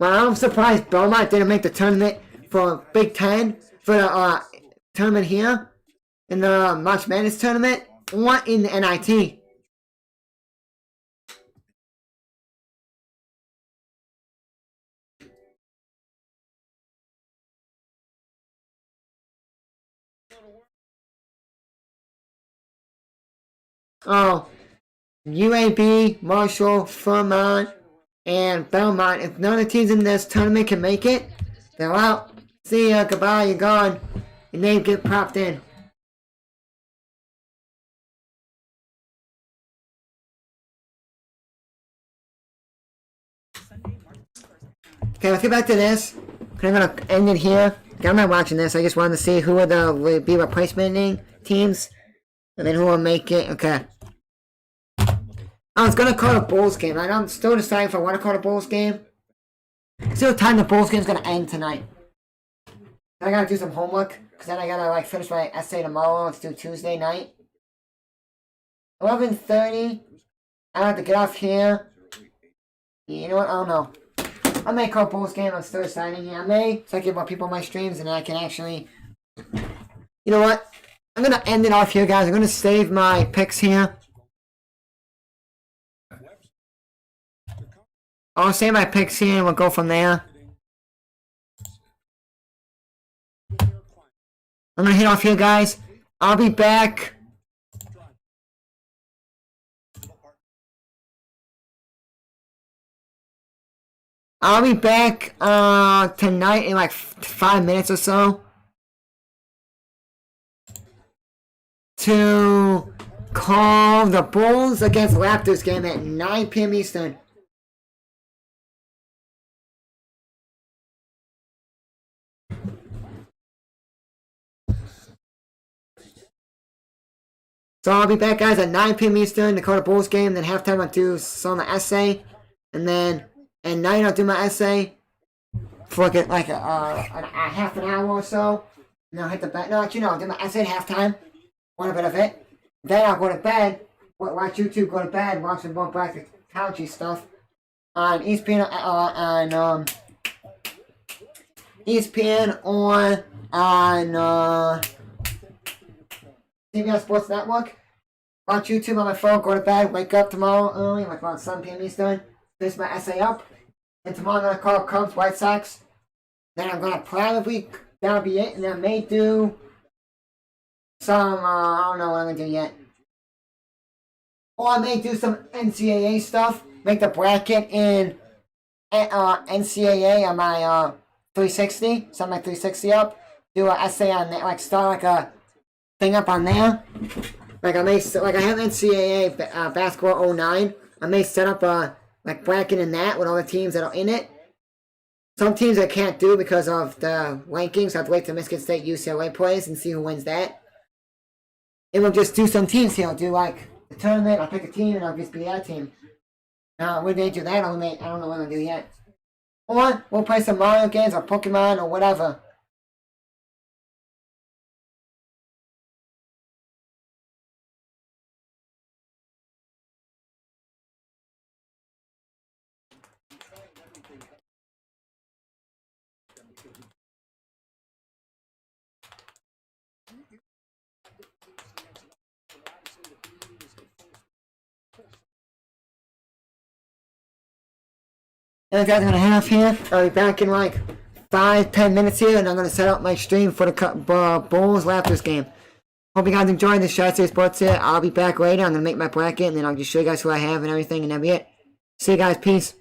Well, I'm surprised Belmont didn't make the tournament for Big Ten for the tournament here in the March Madness tournament or in the NIT. Oh, UAB, Marshall, Fairmont, and Belmont. If none of the teams in this tournament can make it, they're out. See ya, goodbye, you're gone. Your name get popped in. Okay, let's get back to this. Okay, I'm gonna end it here. Okay, I'm not watching this. I just wanted to see who will be replacement teams, and then who will make it. Okay. I was gonna call a Bulls game. I'm still deciding if I want to call a Bulls game. See what time the Bulls game's gonna end tonight. I gotta do some homework because then I gotta like finish my essay tomorrow. Let's do Tuesday night. 11:30. I have to get off here. You know what? I don't know. I may call Bulls game. I'm still deciding here. I may so I get more people on my streams and then I can actually. You know what? I'm gonna end it off here, guys. I'm gonna save my picks here. I'll save my picks here and we'll go from there. I'm gonna hit off here, guys. I'll be back. I'll be back tonight in like 5 minutes or so to call the Bulls against Raptors game at 9 p.m. Eastern. So I'll be back, guys, at 9 p.m. Eastern to call the Bulls game. Then halftime I'll do some of my essay, and then at night I'll do my essay for like a half an hour or so. And I'll hit the bed. No, actually, no, I'll do my essay at halftime, one bit of it. Then I'll go to bed, watch YouTube, go to bed, watch some more Black Couchy stuff on ESPN ESPN on CBS Sports Network. Watch YouTube on my phone, go to bed, wake up tomorrow early, like around 7 p.m. Eastern, finish my essay up. And tomorrow I'm going to call Cubs, White Sox. Then I'm going to probably, that'll be it. And then I may do some, I don't know what I'm going to do yet. Or I may do some NCAA stuff. Make the bracket in NCAA on my 360. Set my 360 up. Do an essay on that, like start like a thing up on there. Like I have NCAA basketball 09. I may set up a like bracket in that with all the teams that are in it. Some teams I can't do because of the rankings. I have to wait till Michigan State UCLA plays and see who wins that. And we'll just do some teams here. I'll do like the tournament. I'll pick a team and I'll just be that team. When they do that, I don't know what I'll do yet. Or we'll play some Mario games or Pokemon or whatever. And guys, I'm gonna have here. I'll be back in like 5-10 minutes here, and I'm gonna set up my stream for the Bulls Raptors game. Hope you guys enjoyed this Shot Series Sports here. I'll be back later. I'm gonna make my bracket, and then I'll just show you guys who I have and everything, and that'll be it. See you guys. Peace.